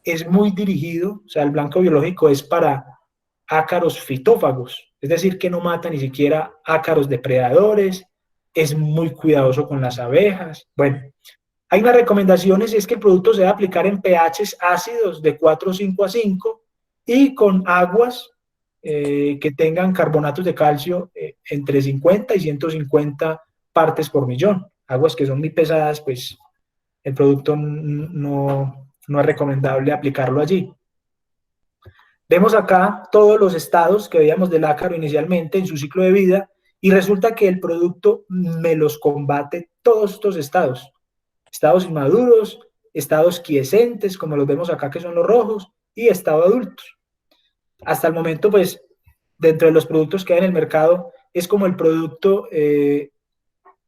S1: es muy dirigido, o sea, el blanco biológico es para ácaros fitófagos, es decir, que no mata ni siquiera ácaros depredadores, es muy cuidadoso con las abejas. Bueno, hay unas recomendaciones, es que el producto se debe aplicar en pHs ácidos de 4,5 a 5 y con aguas que tengan carbonatos de calcio entre 50 y 150 partes por millón. Aguas que son muy pesadas, pues el producto no es recomendable aplicarlo allí. Vemos acá todos los estados que veíamos del ácaro inicialmente en su ciclo de vida y resulta que el producto me los combate todos estos estados. Estados inmaduros, estados quiescentes, como los vemos acá que son los rojos, y estado adultos. Hasta el momento, pues, dentro de los productos que hay en el mercado, es como el producto,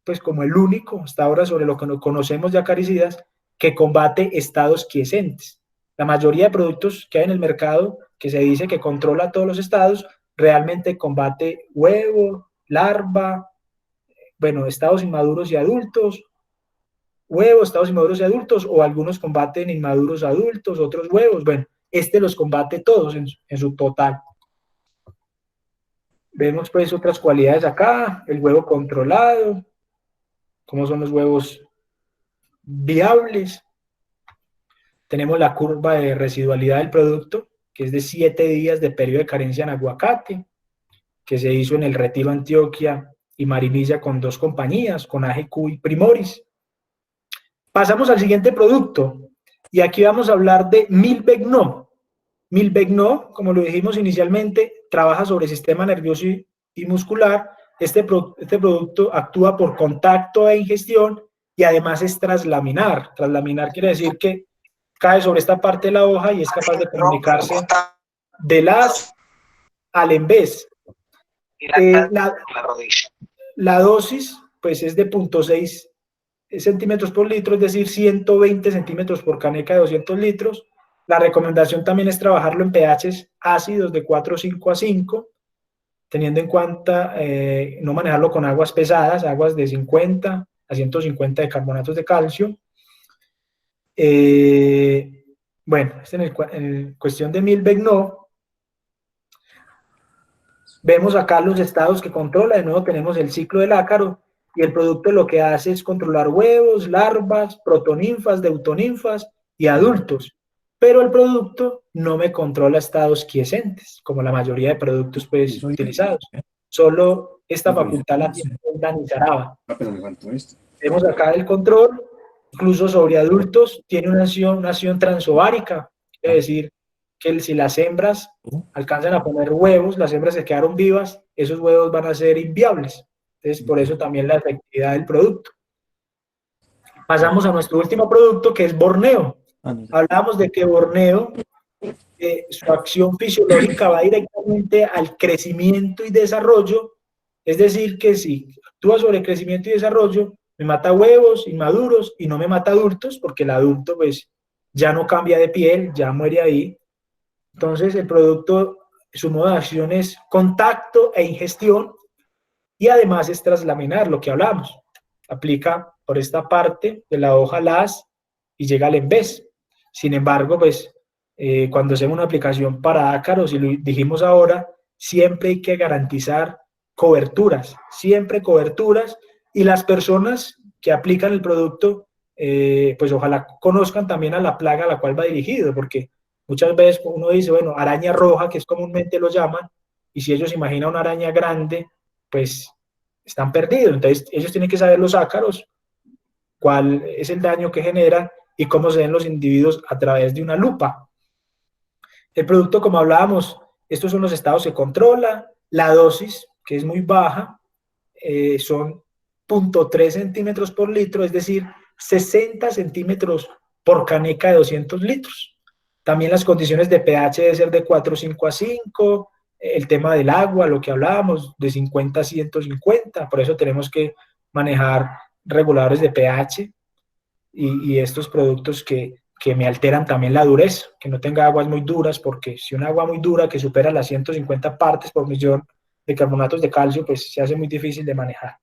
S1: pues como el único, hasta ahora sobre lo que conocemos de acaricidas, que combate estados quiescentes. La mayoría de productos que hay en el mercado, que se dice que controla todos los estados, realmente combate huevo, larva, bueno, estados inmaduros y adultos, huevos, estados inmaduros y adultos, o algunos combaten inmaduros adultos, otros huevos. Bueno, este los combate todos en su total. Vemos pues otras cualidades acá, el huevo controlado, cómo son los huevos viables. Tenemos la curva de residualidad del producto, que es de 7 días de periodo de carencia en aguacate, que se hizo en el Retiro Antioquia y Marinilla con 2 compañías, con AGQ y Primoris. Pasamos al siguiente producto, y aquí vamos a hablar de Milbegno. Milbegno, como lo dijimos inicialmente, trabaja sobre el sistema nervioso y muscular. Este producto actúa por contacto e ingestión y además es translaminar. Translaminar quiere decir que cae sobre esta parte de la hoja y es capaz de comunicarse del haz al en vez. La dosis pues es de 0,6 centímetros por litro, es decir, 120 centímetros por caneca de 200 litros. La recomendación también es trabajarlo en pHs ácidos de 4,5 a 5, teniendo en cuenta no manejarlo con aguas pesadas, aguas de 50 a 150 de carbonatos de calcio. Bueno, en cuestión de Milbegno, vemos acá los estados que controla. De nuevo tenemos el ciclo del ácaro y el producto lo que hace es controlar huevos, larvas, protoninfas, deutoninfas y adultos. Pero el producto no me controla estados quiescentes, como la mayoría de productos pues, utilizados. Solo esta facultad la tiene Danisaraba. Vemos acá el control, incluso sobre adultos, tiene una acción transovárica, quiere decir que si las hembras alcanzan a poner huevos, las hembras se quedaron vivas, esos huevos van a ser inviables. Entonces, por eso también la efectividad del producto. Pasamos a nuestro último producto, que es Borneo. Hablamos de que Borneo, su acción fisiológica va directamente al crecimiento y desarrollo, es decir, que si actúa sobre crecimiento y desarrollo, me mata huevos inmaduros y no me mata adultos, porque el adulto pues ya no cambia de piel, ya muere ahí. Entonces el producto, su modo de acción es contacto e ingestión, y además es traslaminar, lo que hablamos. Aplica por esta parte de la hoja LAS y llega al embés. Sin embargo, pues cuando hacemos una aplicación para ácaros, y lo dijimos ahora, siempre hay que garantizar coberturas, siempre coberturas, y las personas que aplican el producto, pues ojalá conozcan también a la plaga a la cual va dirigido, porque muchas veces uno dice, bueno, araña roja, que es comúnmente lo llaman, y si ellos imaginan una araña grande, pues están perdidos. Entonces ellos tienen que saber los ácaros, cuál es el daño que generan y cómo se ven los individuos a través de una lupa. El producto, como hablábamos, estos son los estados que controla, la dosis, que es muy baja, son 0.3 centímetros por litro, es decir, 60 centímetros por caneca de 200 litros. También las condiciones de pH deben ser de 4,5 a 5, el tema del agua, lo que hablábamos, de 50 a 150, por eso tenemos que manejar reguladores de pH y estos productos que me alteran también la dureza, que no tenga aguas muy duras, porque si una agua muy dura que supera las 150 partes por millón de carbonatos de calcio, pues se hace muy difícil de manejar.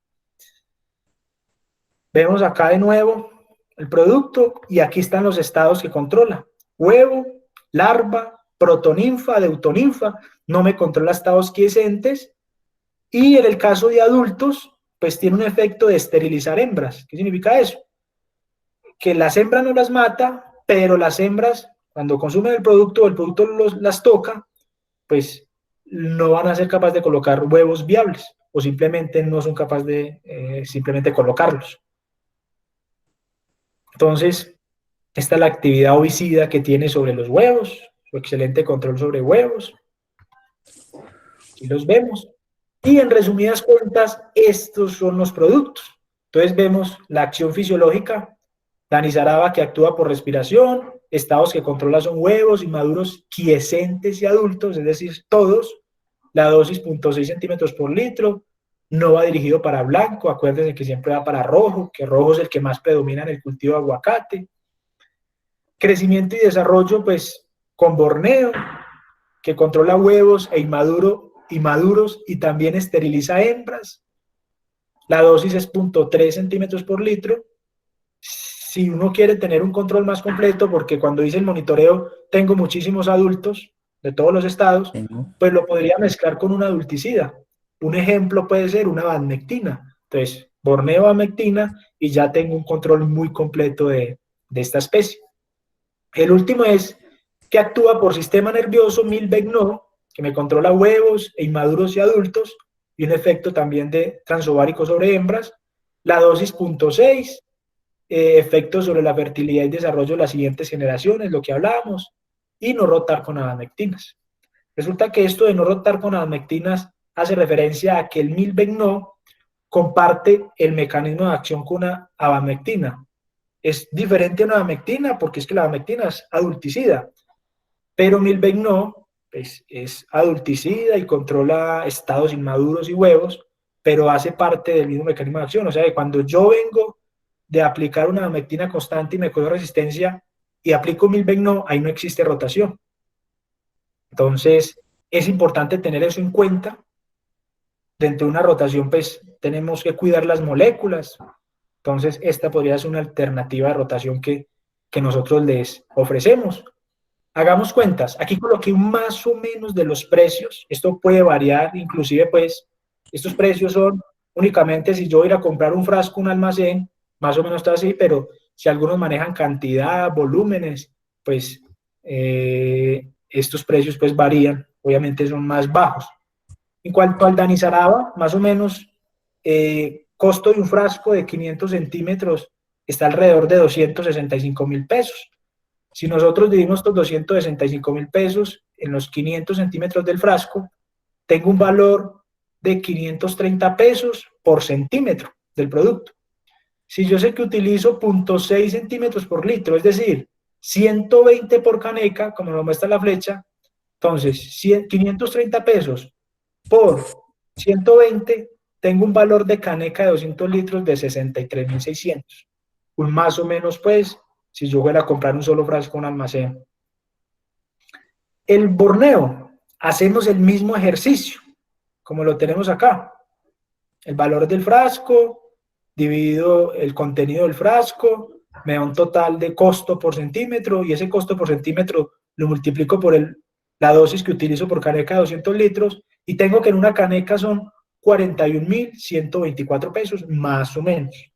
S1: Vemos acá de nuevo el producto y aquí están los estados que controla. Huevo, larva, protoninfa, deutoninfa, no me controla estados quiescentes, y en el caso de adultos, pues tiene un efecto de esterilizar hembras. ¿Qué significa eso? Que las hembras no las mata, pero las hembras, cuando consumen el producto las toca, pues no van a ser capaces de colocar huevos viables, o simplemente no son capaces de simplemente colocarlos. Entonces, esta es la actividad ovicida que tiene sobre los huevos, su excelente control sobre huevos. Aquí los vemos. Y en resumidas cuentas, estos son los productos. Entonces vemos la acción fisiológica, Danisaraba, que actúa por respiración, estados que controla son huevos inmaduros, quiescentes y adultos, es decir, todos. La dosis 0.6 centímetros por litro, no va dirigido para blanco, acuérdense que siempre va para rojo, que rojo es el que más predomina en el cultivo de aguacate. Crecimiento y desarrollo, pues con Borneo, que controla huevos inmaduros y también esteriliza hembras. La dosis es 0.3 centímetros por litro. Si uno quiere tener un control más completo, porque cuando dice el monitoreo tengo muchísimos adultos de todos los estados, pues lo podría mezclar con un adulticida. Un ejemplo puede ser una abamectina. Entonces, Borneo abamectina y ya tengo un control muy completo de esta especie. El último es que actúa por sistema nervioso milbegno, que me controla huevos e inmaduros y adultos, y un efecto también de transovárico sobre hembras. La dosis 0.6, efectos sobre la fertilidad y desarrollo de las siguientes generaciones, lo que hablábamos, y no rotar con abamectinas. Resulta que esto de no rotar con abamectinas hace referencia a que el milbegno comparte el mecanismo de acción con una abamectina. Es diferente a una abamectina porque es que la abamectina es adulticida, pero milbegno pues, es adulticida y controla estados inmaduros y huevos, pero hace parte del mismo mecanismo de acción. O sea que cuando yo vengo de aplicar una abamectina constante y me cojo resistencia y aplico milbegno, ahí no existe rotación. Entonces es importante tener eso en cuenta. Dentro de una rotación pues tenemos que cuidar las moléculas. Entonces esta podría ser una alternativa de rotación que nosotros les ofrecemos. Hagamos cuentas, aquí coloqué más o menos de los precios, esto puede variar, inclusive pues estos precios son únicamente si yo voy a ir a comprar un frasco, un almacén, más o menos está así, pero si algunos manejan cantidad, volúmenes, pues estos precios pues varían, obviamente son más bajos. En cuanto al Danisaraba, más o menos costo de un frasco de 500 centímetros está alrededor de 265.000 pesos. Si nosotros dividimos estos 265.000 pesos en los 500 centímetros del frasco, tengo un valor de 530 pesos por centímetro del producto. Si yo sé que utilizo 0.6 centímetros por litro, es decir, 120 por caneca, como lo muestra la flecha. Entonces, 530 pesos por 120, tengo un valor de caneca de 200 litros de 63.600. Un más o menos, pues, si yo fuera a comprar un solo frasco en un almacén. El borneo, hacemos el mismo ejercicio, como lo tenemos acá. El valor del frasco, dividido el contenido del frasco, me da un total de costo por centímetro, y ese costo por centímetro lo multiplico por la dosis que utilizo por caneca de 200 litros, y tengo que en una caneca son 41.124 pesos, más o menos.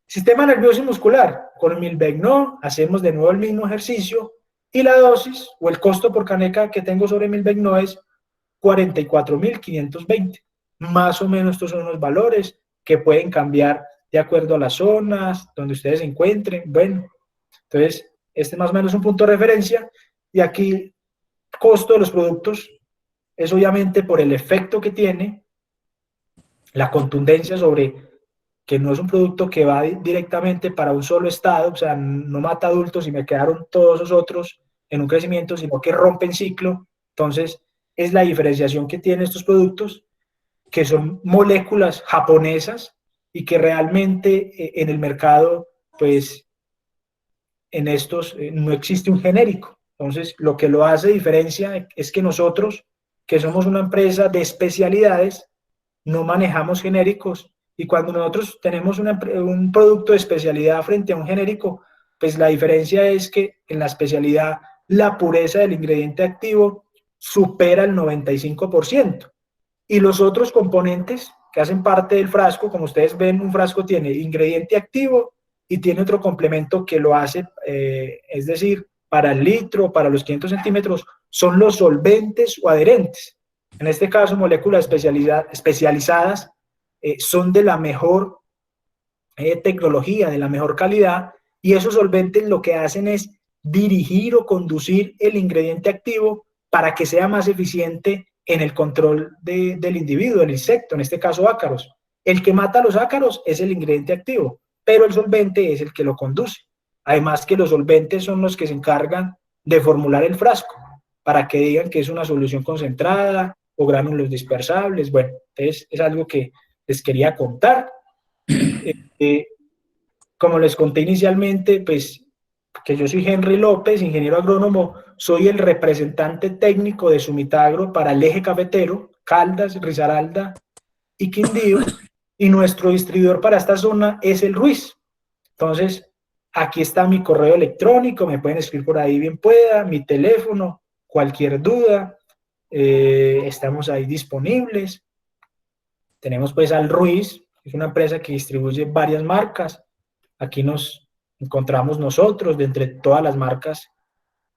S1: Sistema nervioso y muscular, con el Milbegno hacemos de nuevo el mismo ejercicio, y la dosis o el costo por caneca que tengo sobre Milbegno es 44.520. Más o menos estos son los valores que pueden cambiar de acuerdo a las zonas donde ustedes se encuentren. Bueno, entonces este es más o menos un punto de referencia, y aquí costo de los productos es obviamente por el efecto que tiene, la contundencia sobre que no es un producto que va directamente para un solo estado, o sea, no mata adultos y me quedaron todos los otros en un crecimiento, sino que rompen ciclo. Entonces, es la diferenciación que tienen estos productos, que son moléculas japonesas y que realmente en el mercado, pues, en estos no existe un genérico. Entonces, lo que lo hace diferencia es que nosotros, que somos una empresa de especialidades, no manejamos genéricos, y cuando nosotros tenemos un producto de especialidad frente a un genérico, pues la diferencia es que en la especialidad la pureza del ingrediente activo supera el 95%, y los otros componentes que hacen parte del frasco, como ustedes ven, un frasco tiene ingrediente activo y tiene otro complemento que lo hace, es decir, para el litro, para los 500 centímetros, son los solventes o adherentes. En este caso, moléculas especializadas son de la mejor tecnología, de la mejor calidad, y esos solventes lo que hacen es dirigir o conducir el ingrediente activo para que sea más eficiente en el control del individuo, del insecto, en este caso ácaros. El que mata a los ácaros es el ingrediente activo, pero el solvente es el que lo conduce. Además que los solventes son los que se encargan de formular el frasco, para que digan que es una solución concentrada o gránulos dispersables. Bueno, entonces es algo que les quería contar. Como les conté inicialmente, pues que yo soy Henry López, ingeniero agrónomo, soy el representante técnico de Sumitagro para el eje cafetero, Caldas, Risaralda y Quindío, y nuestro distribuidor para esta zona es el Ruiz. Entonces, aquí está mi correo electrónico, me pueden escribir por ahí bien pueda, mi teléfono, cualquier duda, estamos ahí disponibles. Tenemos pues al Ruiz, que es una empresa que distribuye varias marcas. Aquí nos encontramos nosotros de entre todas las marcas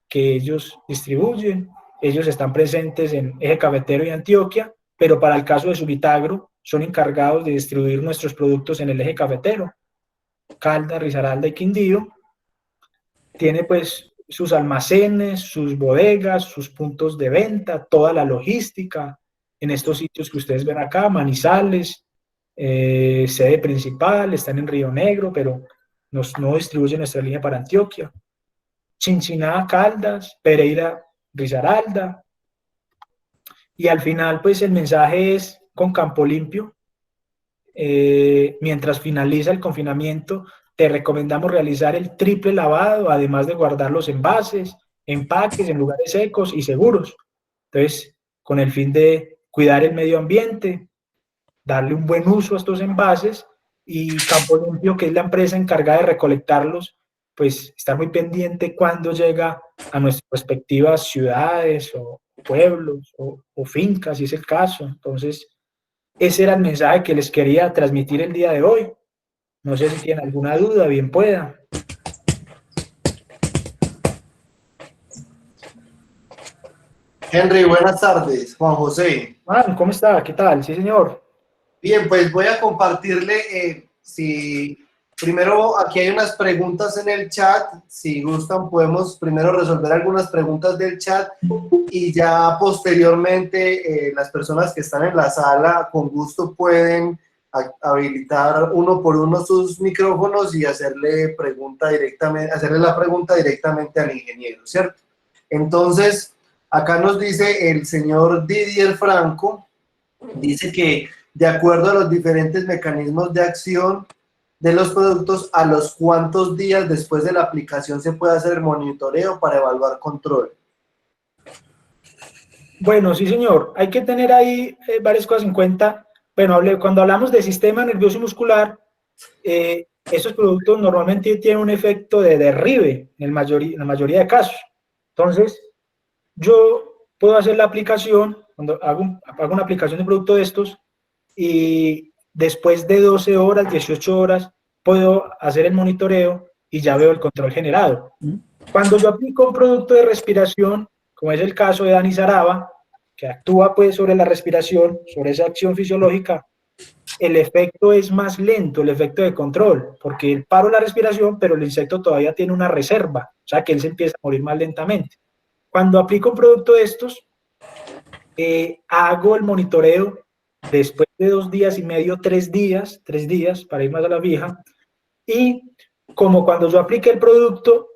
S1: que ellos distribuyen. Ellos están presentes en Eje Cafetero y Antioquia, pero para el caso de Subitagro son encargados de distribuir nuestros productos en el Eje Cafetero, Caldas, Risaralda y Quindío. Tiene pues sus almacenes, sus bodegas, sus puntos de venta, toda la logística en estos sitios que ustedes ven acá: Manizales, sede principal, están en Río Negro, pero no distribuye nuestra línea para Antioquia. Chinchiná, Caldas, Pereira, Risaralda. Y al final, pues el mensaje es con Campo Limpio. Mientras finaliza el confinamiento, te recomendamos realizar el triple lavado, además de guardar los envases, empaques en lugares secos y seguros. Entonces, con el fin de cuidar el medio ambiente, darle un buen uso a estos envases, y Campo Limpio, que es la empresa encargada de recolectarlos, pues estar muy pendiente cuando llega a nuestras respectivas ciudades o pueblos o fincas, si es el caso. Entonces, ese era el mensaje que les quería transmitir el día de hoy. No sé si tienen alguna duda, bien pueda.
S3: Henry, buenas tardes. Juan José.
S1: Juan, ¿cómo está? ¿Qué tal? Sí, señor.
S3: Bien, pues voy a compartirle, primero aquí hay unas preguntas en el chat, si gustan podemos primero resolver algunas preguntas del chat, y ya posteriormente las personas que están en la sala con gusto pueden habilitar uno por uno sus micrófonos y hacerle la pregunta directamente al ingeniero, ¿cierto? Entonces, acá nos dice el señor Didier Franco, dice que de acuerdo a los diferentes mecanismos de acción de los productos, a los cuántos días después de la aplicación se puede hacer el monitoreo para evaluar control.
S1: Bueno, sí, señor. Hay que tener ahí varias cosas en cuenta. Bueno, cuando hablamos de sistema nervioso y muscular, esos productos normalmente tienen un efecto de derribe en la mayoría de casos. Entonces, yo puedo hacer la aplicación, cuando hago una aplicación de un producto de estos, y después de 12 horas, 18 horas, puedo hacer el monitoreo y ya veo el control generado. Cuando yo aplico un producto de respiración, como es el caso de Dani Saraba, que actúa pues sobre la respiración, sobre esa acción fisiológica, el efecto es más lento, el efecto de control, porque él paro la respiración, pero el insecto todavía tiene una reserva, o sea que él se empieza a morir más lentamente. Cuando aplico un producto de estos, hago el monitoreo después de 2 días y medio, 3 días, para ir más a la fija, y como cuando yo apliqué el producto,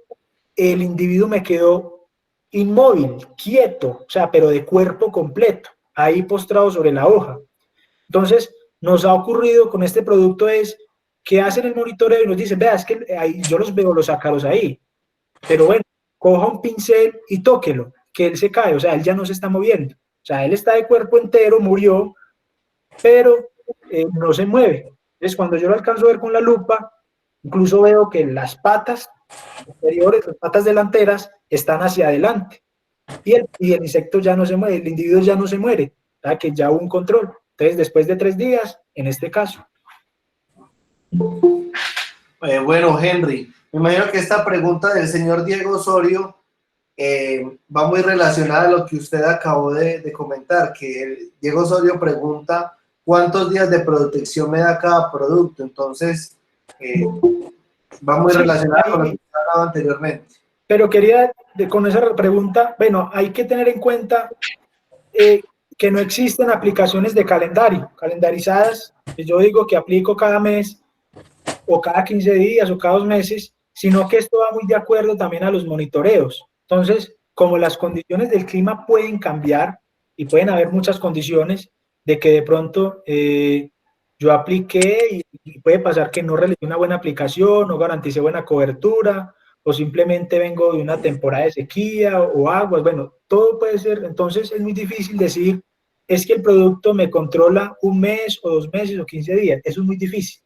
S1: el individuo me quedó inmóvil, quieto, o sea, pero de cuerpo completo, ahí postrado sobre la hoja. Entonces, nos ha ocurrido con este producto es que hacen el monitoreo y nos dicen, vea, es que ahí, yo los veo los ácaros ahí, pero bueno, coja un pincel y tóquelo, que él se cae, o sea, él ya no se está moviendo, o sea, él está de cuerpo entero, murió, pero no se mueve. Entonces, cuando yo lo alcanzo a ver con la lupa, incluso veo que las patas posteriores, las patas delanteras, están hacia adelante. Y el insecto ya no se muere, el individuo ya no se muere, o sea, que ya hubo un control. Entonces, después de 3 días, en este caso.
S3: Bueno, Henry, me imagino que esta pregunta del señor Diego Osorio va muy relacionada a lo que usted acabó de comentar, que Diego Osorio pregunta ¿cuántos días de protección me da cada producto? Entonces, va muy relacionada con lo que usted hablaba anteriormente.
S1: Pero quería, con esa pregunta, bueno, hay que tener en cuenta que no existen aplicaciones de calendario, calendarizadas, que yo digo que aplico cada mes, o cada 15 días, o cada 2 meses, sino que esto va muy de acuerdo también a los monitoreos. Entonces, como las condiciones del clima pueden cambiar, y pueden haber muchas condiciones, de que de pronto yo apliqué y puede pasar que no realicé una buena aplicación, no garanticé buena cobertura, o simplemente vengo de una temporada de sequía o aguas, bueno, todo puede ser. Entonces es muy difícil decir, es que el producto me controla 1 mes o 2 meses o 15 días, eso es muy difícil.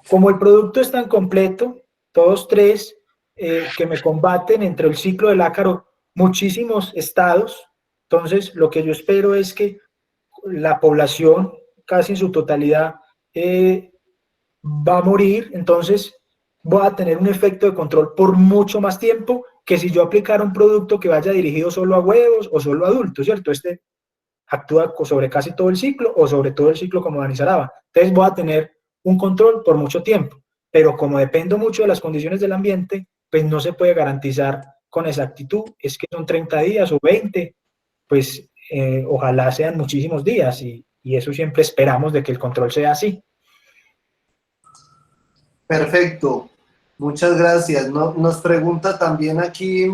S1: Como el producto es tan completo, todos 3 que me combaten entre el ciclo del ácaro, muchísimos estados, entonces lo que yo espero es que la población casi en su totalidad va a morir, entonces voy a tener un efecto de control por mucho más tiempo que si yo aplicara un producto que vaya dirigido solo a huevos o solo a adultos, ¿cierto? Este actúa sobre casi todo el ciclo o sobre todo el ciclo como Dani Saraba. Entonces voy a tener un control por mucho tiempo, pero como dependo mucho de las condiciones del ambiente, pues no se puede garantizar con exactitud, es que son 30 días o 20, pues ojalá sean muchísimos días y eso siempre esperamos de que el control sea así.
S3: Perfecto, muchas gracias. Nos pregunta también aquí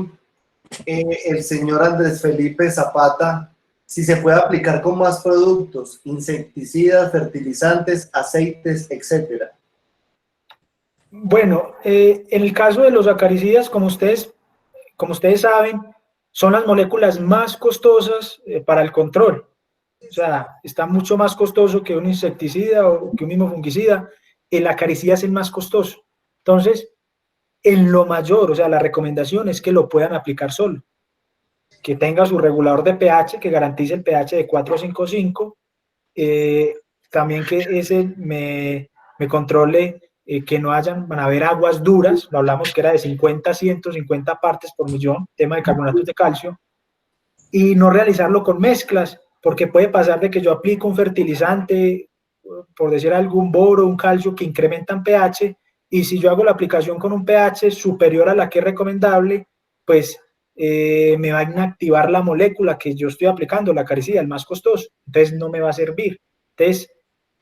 S3: el señor Andrés Felipe Zapata si se puede aplicar con más productos, insecticidas, fertilizantes, aceites, etcétera.
S1: Bueno, en el caso de los acaricidas, como ustedes saben, son las moléculas más costosas para el control. O sea, está mucho más costoso que un insecticida o que un mismo fungicida. El acaricida es el más costoso. Entonces, en lo mayor, o sea, la recomendación es que lo puedan aplicar solo. Que tenga su regulador de pH, que garantice el pH de 4,55. También que ese me controle que no van a haber aguas duras, lo hablamos que era de 50 a 150 partes por millón, tema de carbonatos de calcio, y no realizarlo con mezclas, porque puede pasar de que yo aplico un fertilizante, por decir algún boro, un calcio que incrementan pH, y si yo hago la aplicación con un pH superior a la que es recomendable, pues me va a inactivar la molécula que yo estoy aplicando, la acaricida, el más costoso, entonces no me va a servir. Entonces,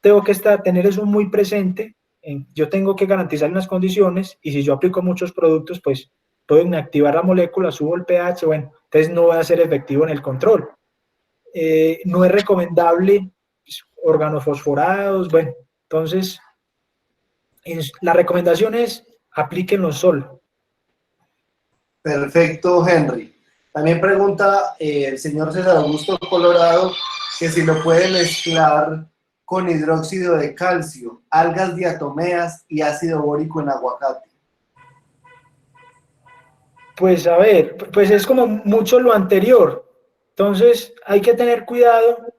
S1: tengo que tener eso muy presente. Yo tengo que garantizar unas condiciones y si yo aplico muchos productos, pues puedo inactivar la molécula, subo el pH, bueno, entonces no va a ser efectivo en el control. No es recomendable pues, organofosforados, bueno, entonces la recomendación es aplíquenlo solo.
S3: Perfecto, Henry. También pregunta el señor César Augusto Colorado que si lo puede mezclar con hidróxido de calcio, algas diatomeas y ácido bórico en aguacate.
S1: Pues a ver, pues es como mucho lo anterior. Entonces hay que tener cuidado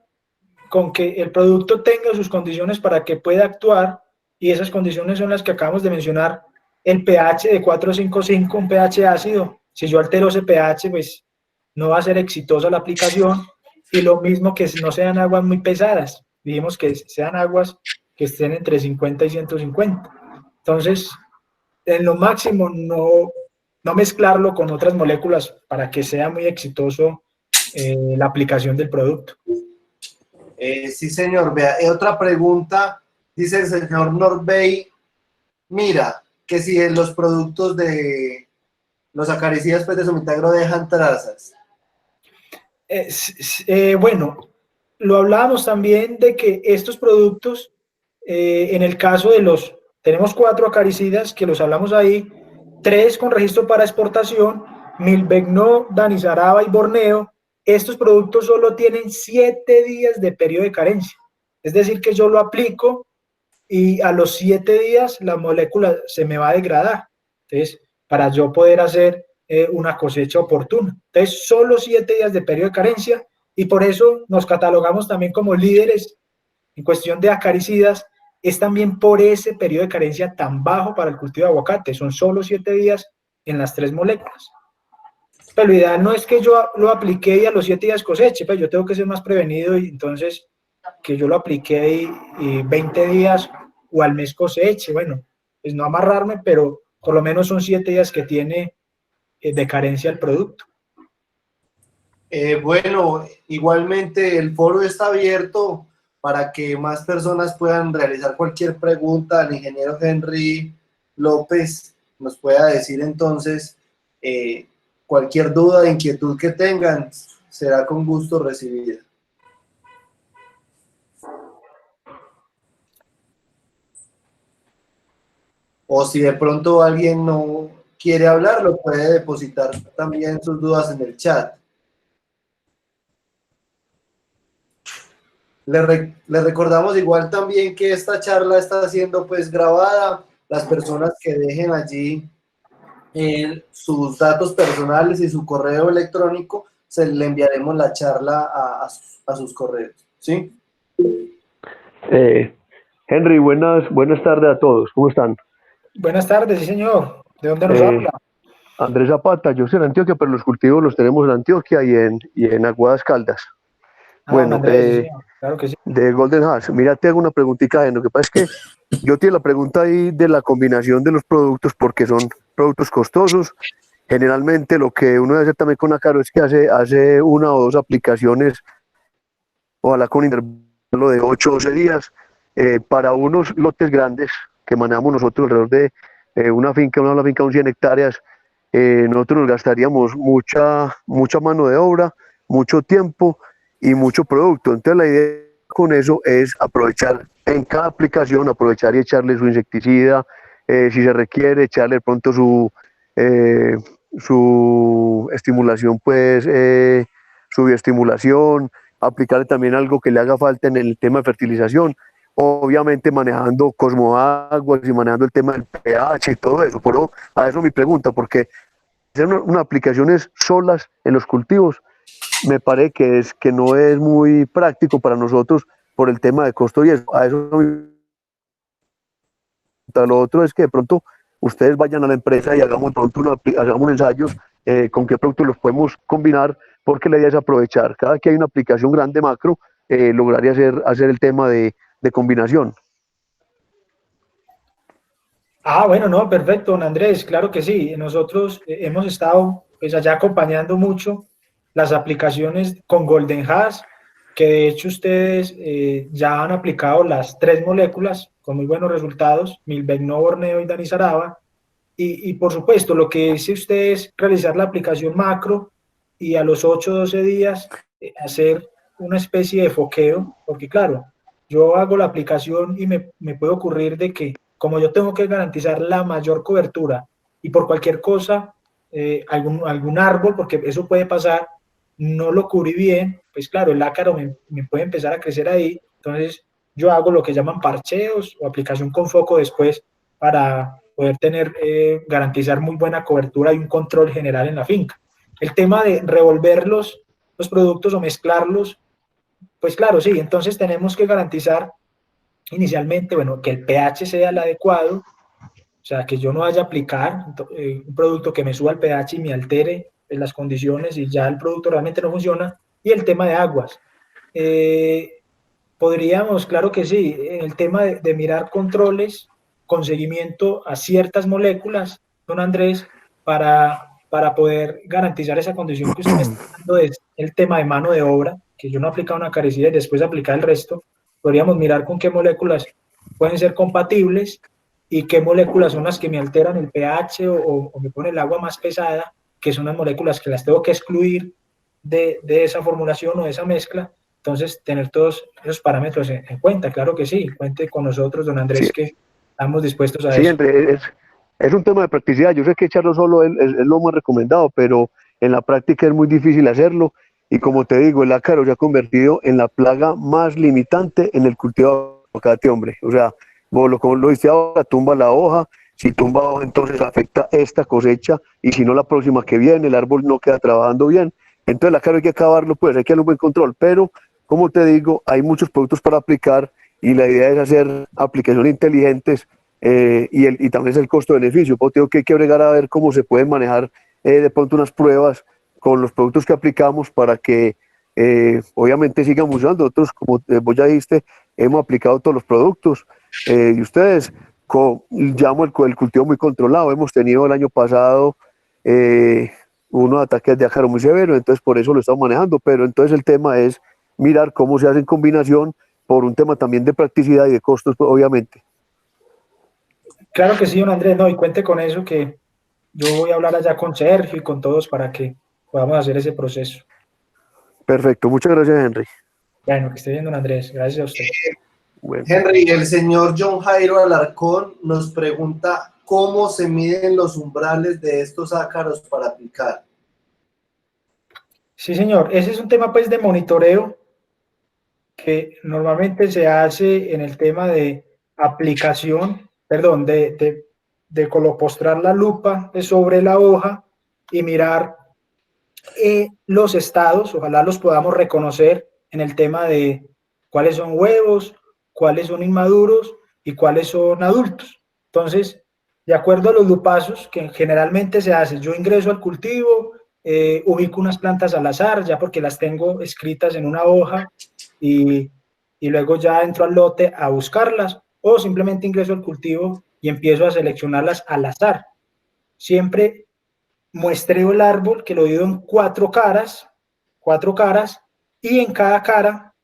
S1: con que el producto tenga sus condiciones para que pueda actuar y esas condiciones son las que acabamos de mencionar. El pH de 4,55, un pH ácido. Si yo altero ese pH, pues no va a ser exitosa la aplicación. Y lo mismo que no sean aguas muy pesadas. Dijimos que sean aguas que estén entre 50 y 150. Entonces, en lo máximo, no mezclarlo con otras moléculas para que sea muy exitoso la aplicación del producto.
S3: Sí, señor. Vea, otra pregunta, dice el señor Norbey, mira, que si en los productos de los acaricidas pues, de Sumitagro dejan trazas.
S1: Bueno, lo hablábamos también de que estos productos, en el caso de tenemos 4 acaricidas que los hablamos ahí, 3 con registro para exportación, Milbegno, Danizaraba y Borneo. Estos productos solo tienen 7 días de periodo de carencia. Es decir, que yo lo aplico y a los 7 días la molécula se me va a degradar. Entonces, para yo poder hacer una cosecha oportuna. Entonces, solo 7 días de periodo de carencia y por eso nos catalogamos también como líderes en cuestión de acaricidas. Es también por ese periodo de carencia tan bajo para el cultivo de aguacate. Son solo 7 días en las 3 moléculas. Pero lo ideal no es que yo lo aplique y a los 7 días coseche, pues yo tengo que ser más prevenido y entonces que yo lo apliqué y 20 días o al mes coseche, bueno, pues no amarrarme, pero por lo menos son 7 días que tiene de carencia el producto.
S3: Bueno, igualmente el foro está abierto para que más personas puedan realizar cualquier pregunta al ingeniero Henry López, nos pueda decir entonces cualquier duda, inquietud que tengan, será con gusto recibida. O si de pronto alguien no quiere hablar, lo puede depositar también sus dudas en el chat. Le recordamos igual también que esta charla está siendo pues grabada. Las personas que dejen allí sus datos personales y su correo electrónico, se le enviaremos la charla a sus correos. ¿Sí?
S4: Henry, buenas tardes a todos. ¿Cómo están?
S1: Buenas tardes, sí señor. ¿De dónde nos habla?
S4: Andrés Zapata, yo soy en Antioquia, pero los cultivos los tenemos en Antioquia y en Aguadas Caldas. Bueno,
S1: Andrés, sí, claro que sí.
S4: de Golden Hass, mira, te hago una preguntita. Lo que pasa es que yo tengo la pregunta ahí de la combinación de los productos porque son productos costosos. Generalmente lo que uno debe hacer también con Acaro es que hace 1 o 2 aplicaciones, ojalá con intervalo de 8 o 12 días, para unos lotes grandes que manejamos nosotros alrededor de una finca de 100 hectáreas. Nosotros nos gastaríamos mucha mano de obra, mucho tiempo y mucho producto. Entonces la idea con eso es aprovechar en cada aplicación, aprovechar y echarle su insecticida, si se requiere, echarle de pronto su estimulación, pues su bioestimulación, aplicarle también algo que le haga falta en el tema de fertilización, obviamente manejando Cosmoaguas y manejando el tema del pH y todo eso. Pero a eso mi pregunta, porque hacer unas aplicaciones solas en los cultivos me parece que no es muy práctico para nosotros por el tema de costo y eso. A eso lo otro es que de pronto ustedes vayan a la empresa y hagamos ensayos con qué productos los podemos combinar, porque la idea es aprovechar. Cada que hay una aplicación grande macro, lograría hacer el tema de combinación.
S1: Bueno, no, perfecto, don Andrés, claro que sí. Nosotros hemos estado pues allá acompañando mucho las aplicaciones con Golden Hass que de hecho ustedes ya han aplicado las 3 moléculas con muy buenos resultados, Milbegno, Borneo y Danisaraba, y por supuesto lo que hice usted es realizar la aplicación macro y a los 8 o 12 días hacer una especie de foqueo, porque claro, yo hago la aplicación y me puede ocurrir de que como yo tengo que garantizar la mayor cobertura y por cualquier cosa, algún árbol, porque eso puede pasar, no lo cubrí bien, pues claro, el ácaro me puede empezar a crecer ahí, entonces yo hago lo que llaman parcheos o aplicación con foco después para poder garantizar muy buena cobertura y un control general en la finca. El tema de revolver los productos o mezclarlos, pues claro, sí, entonces tenemos que garantizar inicialmente, bueno, que el pH sea el adecuado, o sea, que yo no vaya a aplicar un producto que me suba el pH y me altere en las condiciones y ya el producto realmente no funciona. Y el tema de aguas. Podríamos, claro que sí, en el tema de mirar controles con seguimiento a ciertas moléculas, don Andrés, para poder garantizar esa condición que usted me está dando, es el tema de mano de obra, que yo no aplicaba una carecida y después aplicar el resto. Podríamos mirar con qué moléculas pueden ser compatibles y qué moléculas son las que me alteran el pH o me ponen el agua más pesada, que son las moléculas que las tengo que excluir de esa formulación o de esa mezcla. Entonces, tener todos esos parámetros en cuenta, claro que sí. Cuente con nosotros, don Andrés, sí, que estamos dispuestos a eso.
S4: Sí, es un tema de practicidad. Yo sé que echarlo solo es lo más recomendado, pero en la práctica es muy difícil hacerlo. Y como te digo, el ácaro se ha convertido en la plaga más limitante en el cultivo de aguacate, hombre. O sea, como lo dice ahora, tumba la hoja. Si tumba hoja, entonces afecta esta cosecha. Y si no, la próxima que viene, el árbol no queda trabajando bien. Entonces, el ácaro hay que acabarlo, pues hay que darle un buen control. Pero, como te digo, hay muchos productos para aplicar y la idea es hacer aplicaciones inteligentes y también es el costo-beneficio. Pues tengo que bregar a ver cómo se pueden manejar de pronto unas pruebas con los productos que aplicamos para que obviamente sigan funcionando. Nosotros, como vos ya dijiste, hemos aplicado todos los productos y ustedes llevamos el cultivo muy controlado. Hemos tenido el año pasado unos ataques de ácaro muy severos, entonces por eso lo estamos manejando, pero entonces el tema es mirar cómo se hace en combinación por un tema también de practicidad y de costos, obviamente.
S1: Claro que sí, don Andrés, no, y cuente con eso, que yo voy a hablar allá con Sergio y con todos para que podamos hacer ese proceso.
S4: Perfecto, muchas gracias, Henry.
S1: Bueno, que esté bien, don Andrés, gracias a usted.
S3: Bueno. Henry, el señor John Jairo Alarcón nos pregunta cómo se miden los umbrales de estos ácaros para aplicar.
S1: Sí, señor, ese es un tema pues de monitoreo que normalmente se hace en el tema de aplicación, perdón, de postrar la lupa sobre la hoja y mirar los estados, ojalá los podamos reconocer en el tema de cuáles son huevos, cuáles son inmaduros y cuáles son adultos. Entonces, de acuerdo a los lupazos que generalmente se hace, yo ingreso al cultivo, ubico unas plantas al azar, ya porque las tengo escritas en una hoja y luego ya entro al lote a buscarlas, o simplemente ingreso al cultivo y empiezo a seleccionarlas al azar. Siempre muestreo el árbol, que lo divido en cuatro caras, y en cada cara,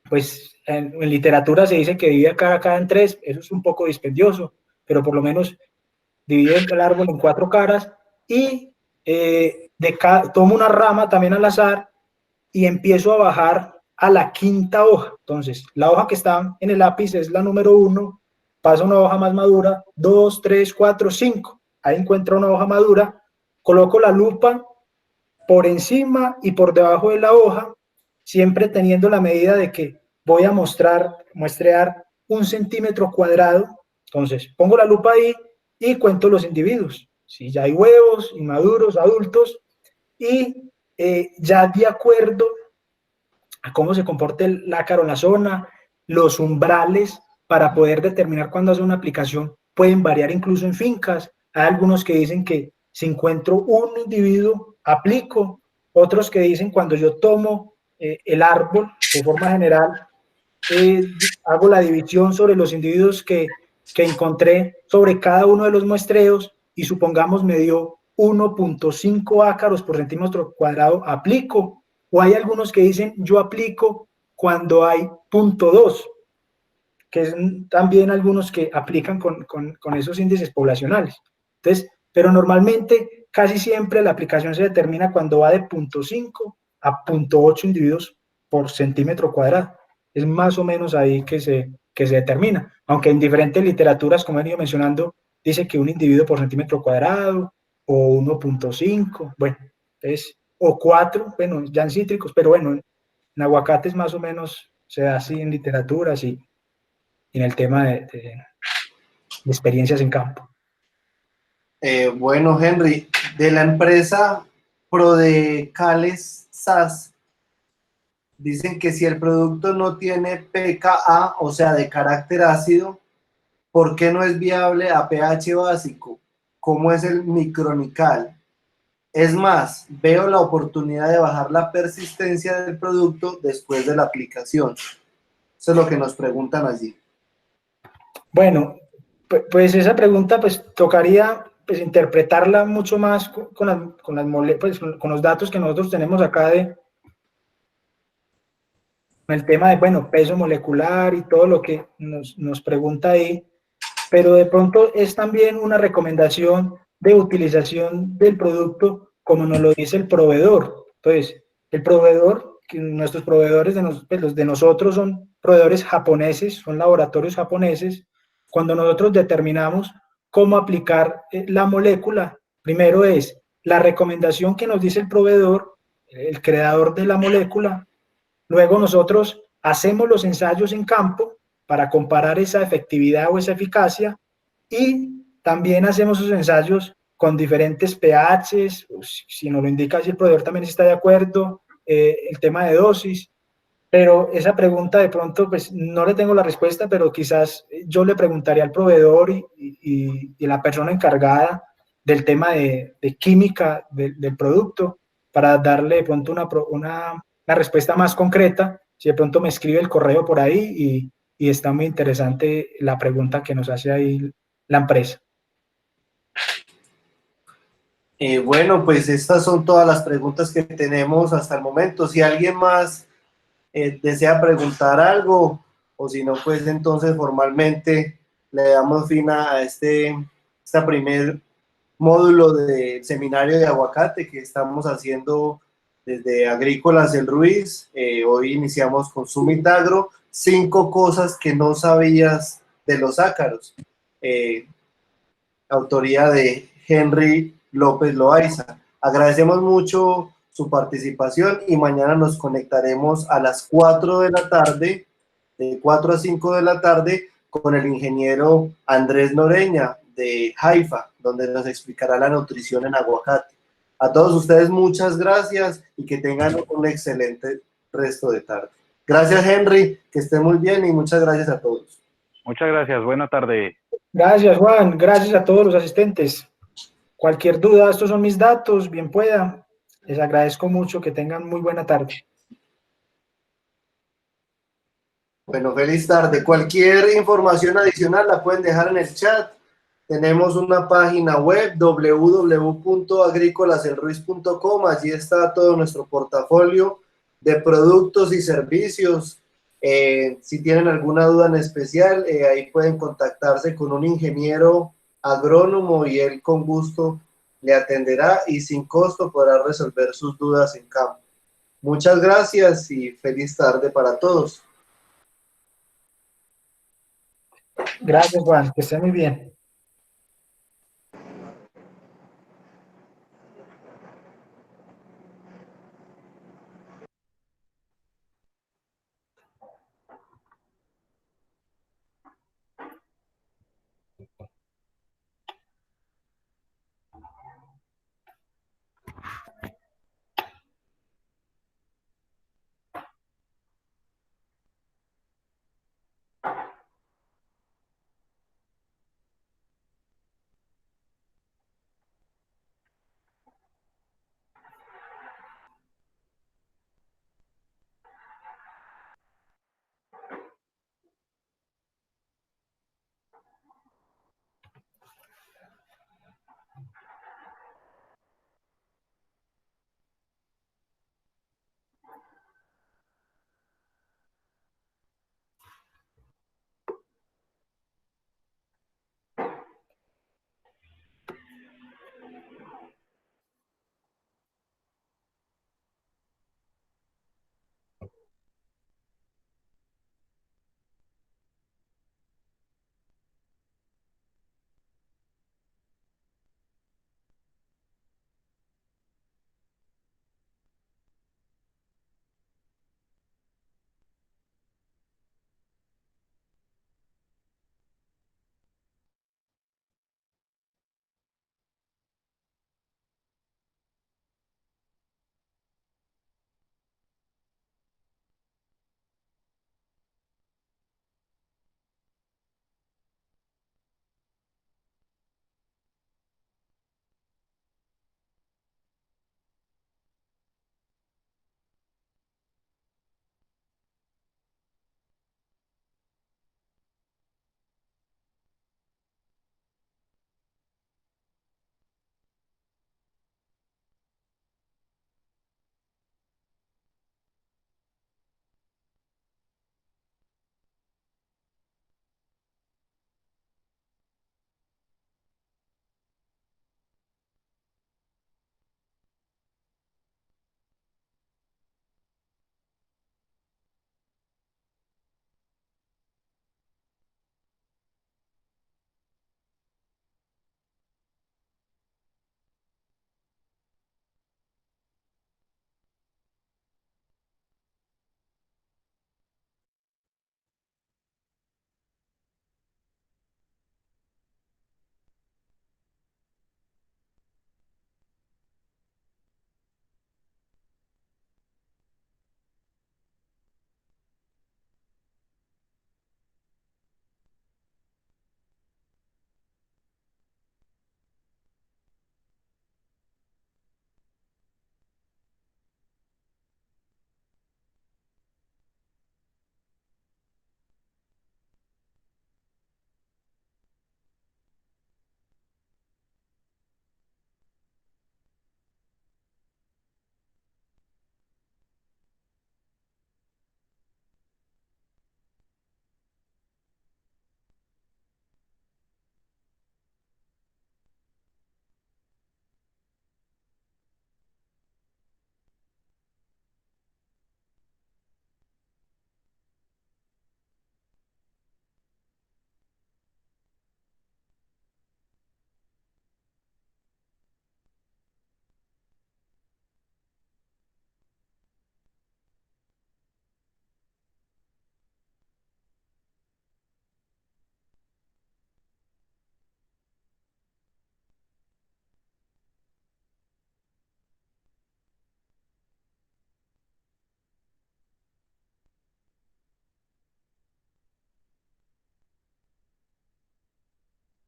S1: pues en literatura se dice que divide cada cara en 3, eso es un poco dispendioso, pero por lo menos divide el árbol en 4 caras y tomo una rama también al azar y empiezo a bajar a la quinta hoja. Entonces, la hoja que está en el lápiz es la número 1, pasa una hoja más madura, 2, 3, 4, 5. Ahí encuentro una hoja madura, coloco la lupa por encima y por debajo de la hoja, siempre teniendo la medida de que voy a muestrear 1 centímetro cuadrado. Entonces, pongo la lupa ahí y cuento los individuos. Si ya hay huevos, inmaduros, adultos, y ya de acuerdo a cómo se comporte el ácaro en la zona, los umbrales para poder determinar cuándo hacer una aplicación pueden variar incluso en fincas. Hay algunos que dicen que si encuentro un individuo, aplico. Otros que dicen cuando yo tomo el árbol, de forma general, hago la división sobre los individuos que encontré sobre cada uno de los muestreos y supongamos me dio 1.5 ácaros por centímetro cuadrado, aplico. O hay algunos que dicen yo aplico cuando hay punto 2, que es también algunos que aplican con esos índices poblacionales. Entonces, pero normalmente casi siempre la aplicación se determina cuando va de punto 5 a punto 8 individuos por centímetro cuadrado. Es más o menos ahí que se determina, aunque en diferentes literaturas, como he venido mencionando, dice que un individuo por centímetro cuadrado o 1.5, bueno, o 4, bueno, ya en cítricos, pero bueno, en aguacates más o menos se da así en literaturas y en el tema de experiencias en campo.
S3: Bueno, Henry, de la empresa Prodecales SAS, dicen que si el producto no tiene pKa, o sea, de carácter ácido, ¿por qué no es viable a pH básico, como es el micronical? Es más, veo la oportunidad de bajar la persistencia del producto después de la aplicación. Eso es lo que nos preguntan allí.
S1: Bueno, pues esa pregunta pues tocaría pues interpretarla mucho más con los datos que nosotros tenemos acá con el tema de, bueno, peso molecular y todo lo que nos pregunta ahí, pero de pronto es también una recomendación de utilización del producto como nos lo dice el proveedor. Entonces, el proveedor, que nuestros proveedores, pues los de nosotros son proveedores japoneses, son laboratorios japoneses. Cuando nosotros determinamos cómo aplicar la molécula, primero es la recomendación que nos dice el proveedor, el creador de la molécula. Luego nosotros hacemos los ensayos en campo para comparar esa efectividad o esa eficacia y también hacemos esos ensayos con diferentes pHs, si nos lo indica si el proveedor también está de acuerdo, el tema de dosis, pero esa pregunta de pronto pues no le tengo la respuesta, pero quizás yo le preguntaría al proveedor y la persona encargada del tema de química del producto para darle de pronto una respuesta más concreta, si de pronto me escribe el correo por ahí y está muy interesante la pregunta que nos hace ahí la empresa.
S3: Bueno, pues estas son todas las preguntas que tenemos hasta el momento. Si alguien más desea preguntar algo, o si no, pues entonces formalmente le damos fin a este primer módulo del seminario de aguacate que estamos haciendo desde Agrícolas El Ruiz. Hoy iniciamos con Sumitagro, 5 cosas que no sabías de los ácaros. Autoría de Henry López Loaiza. Agradecemos mucho su participación y mañana nos conectaremos a las 4 de la tarde, de 4 a 5 de la tarde, con el ingeniero Andrés Noreña de Haifa, donde nos explicará la nutrición en aguacate. A todos ustedes muchas gracias y que tengan un excelente resto de tarde. Gracias, Henry, que esté muy bien y muchas gracias a todos.
S5: Muchas gracias, buena tarde.
S1: Gracias, Juan, gracias a todos los asistentes. Cualquier duda, estos son mis datos, bien pueda. Les agradezco mucho, que tengan muy buena tarde.
S3: Bueno, feliz tarde. Cualquier información adicional la pueden dejar en el chat. Tenemos una página web, www.agricolaselruiz.com. Allí está todo nuestro portafolio de productos y servicios. Si tienen alguna duda en especial, ahí pueden contactarse con un ingeniero agrónomo y él con gusto le atenderá y sin costo podrá resolver sus dudas en campo. Muchas gracias y feliz tarde para todos.
S1: Gracias, Juan, que esté muy bien.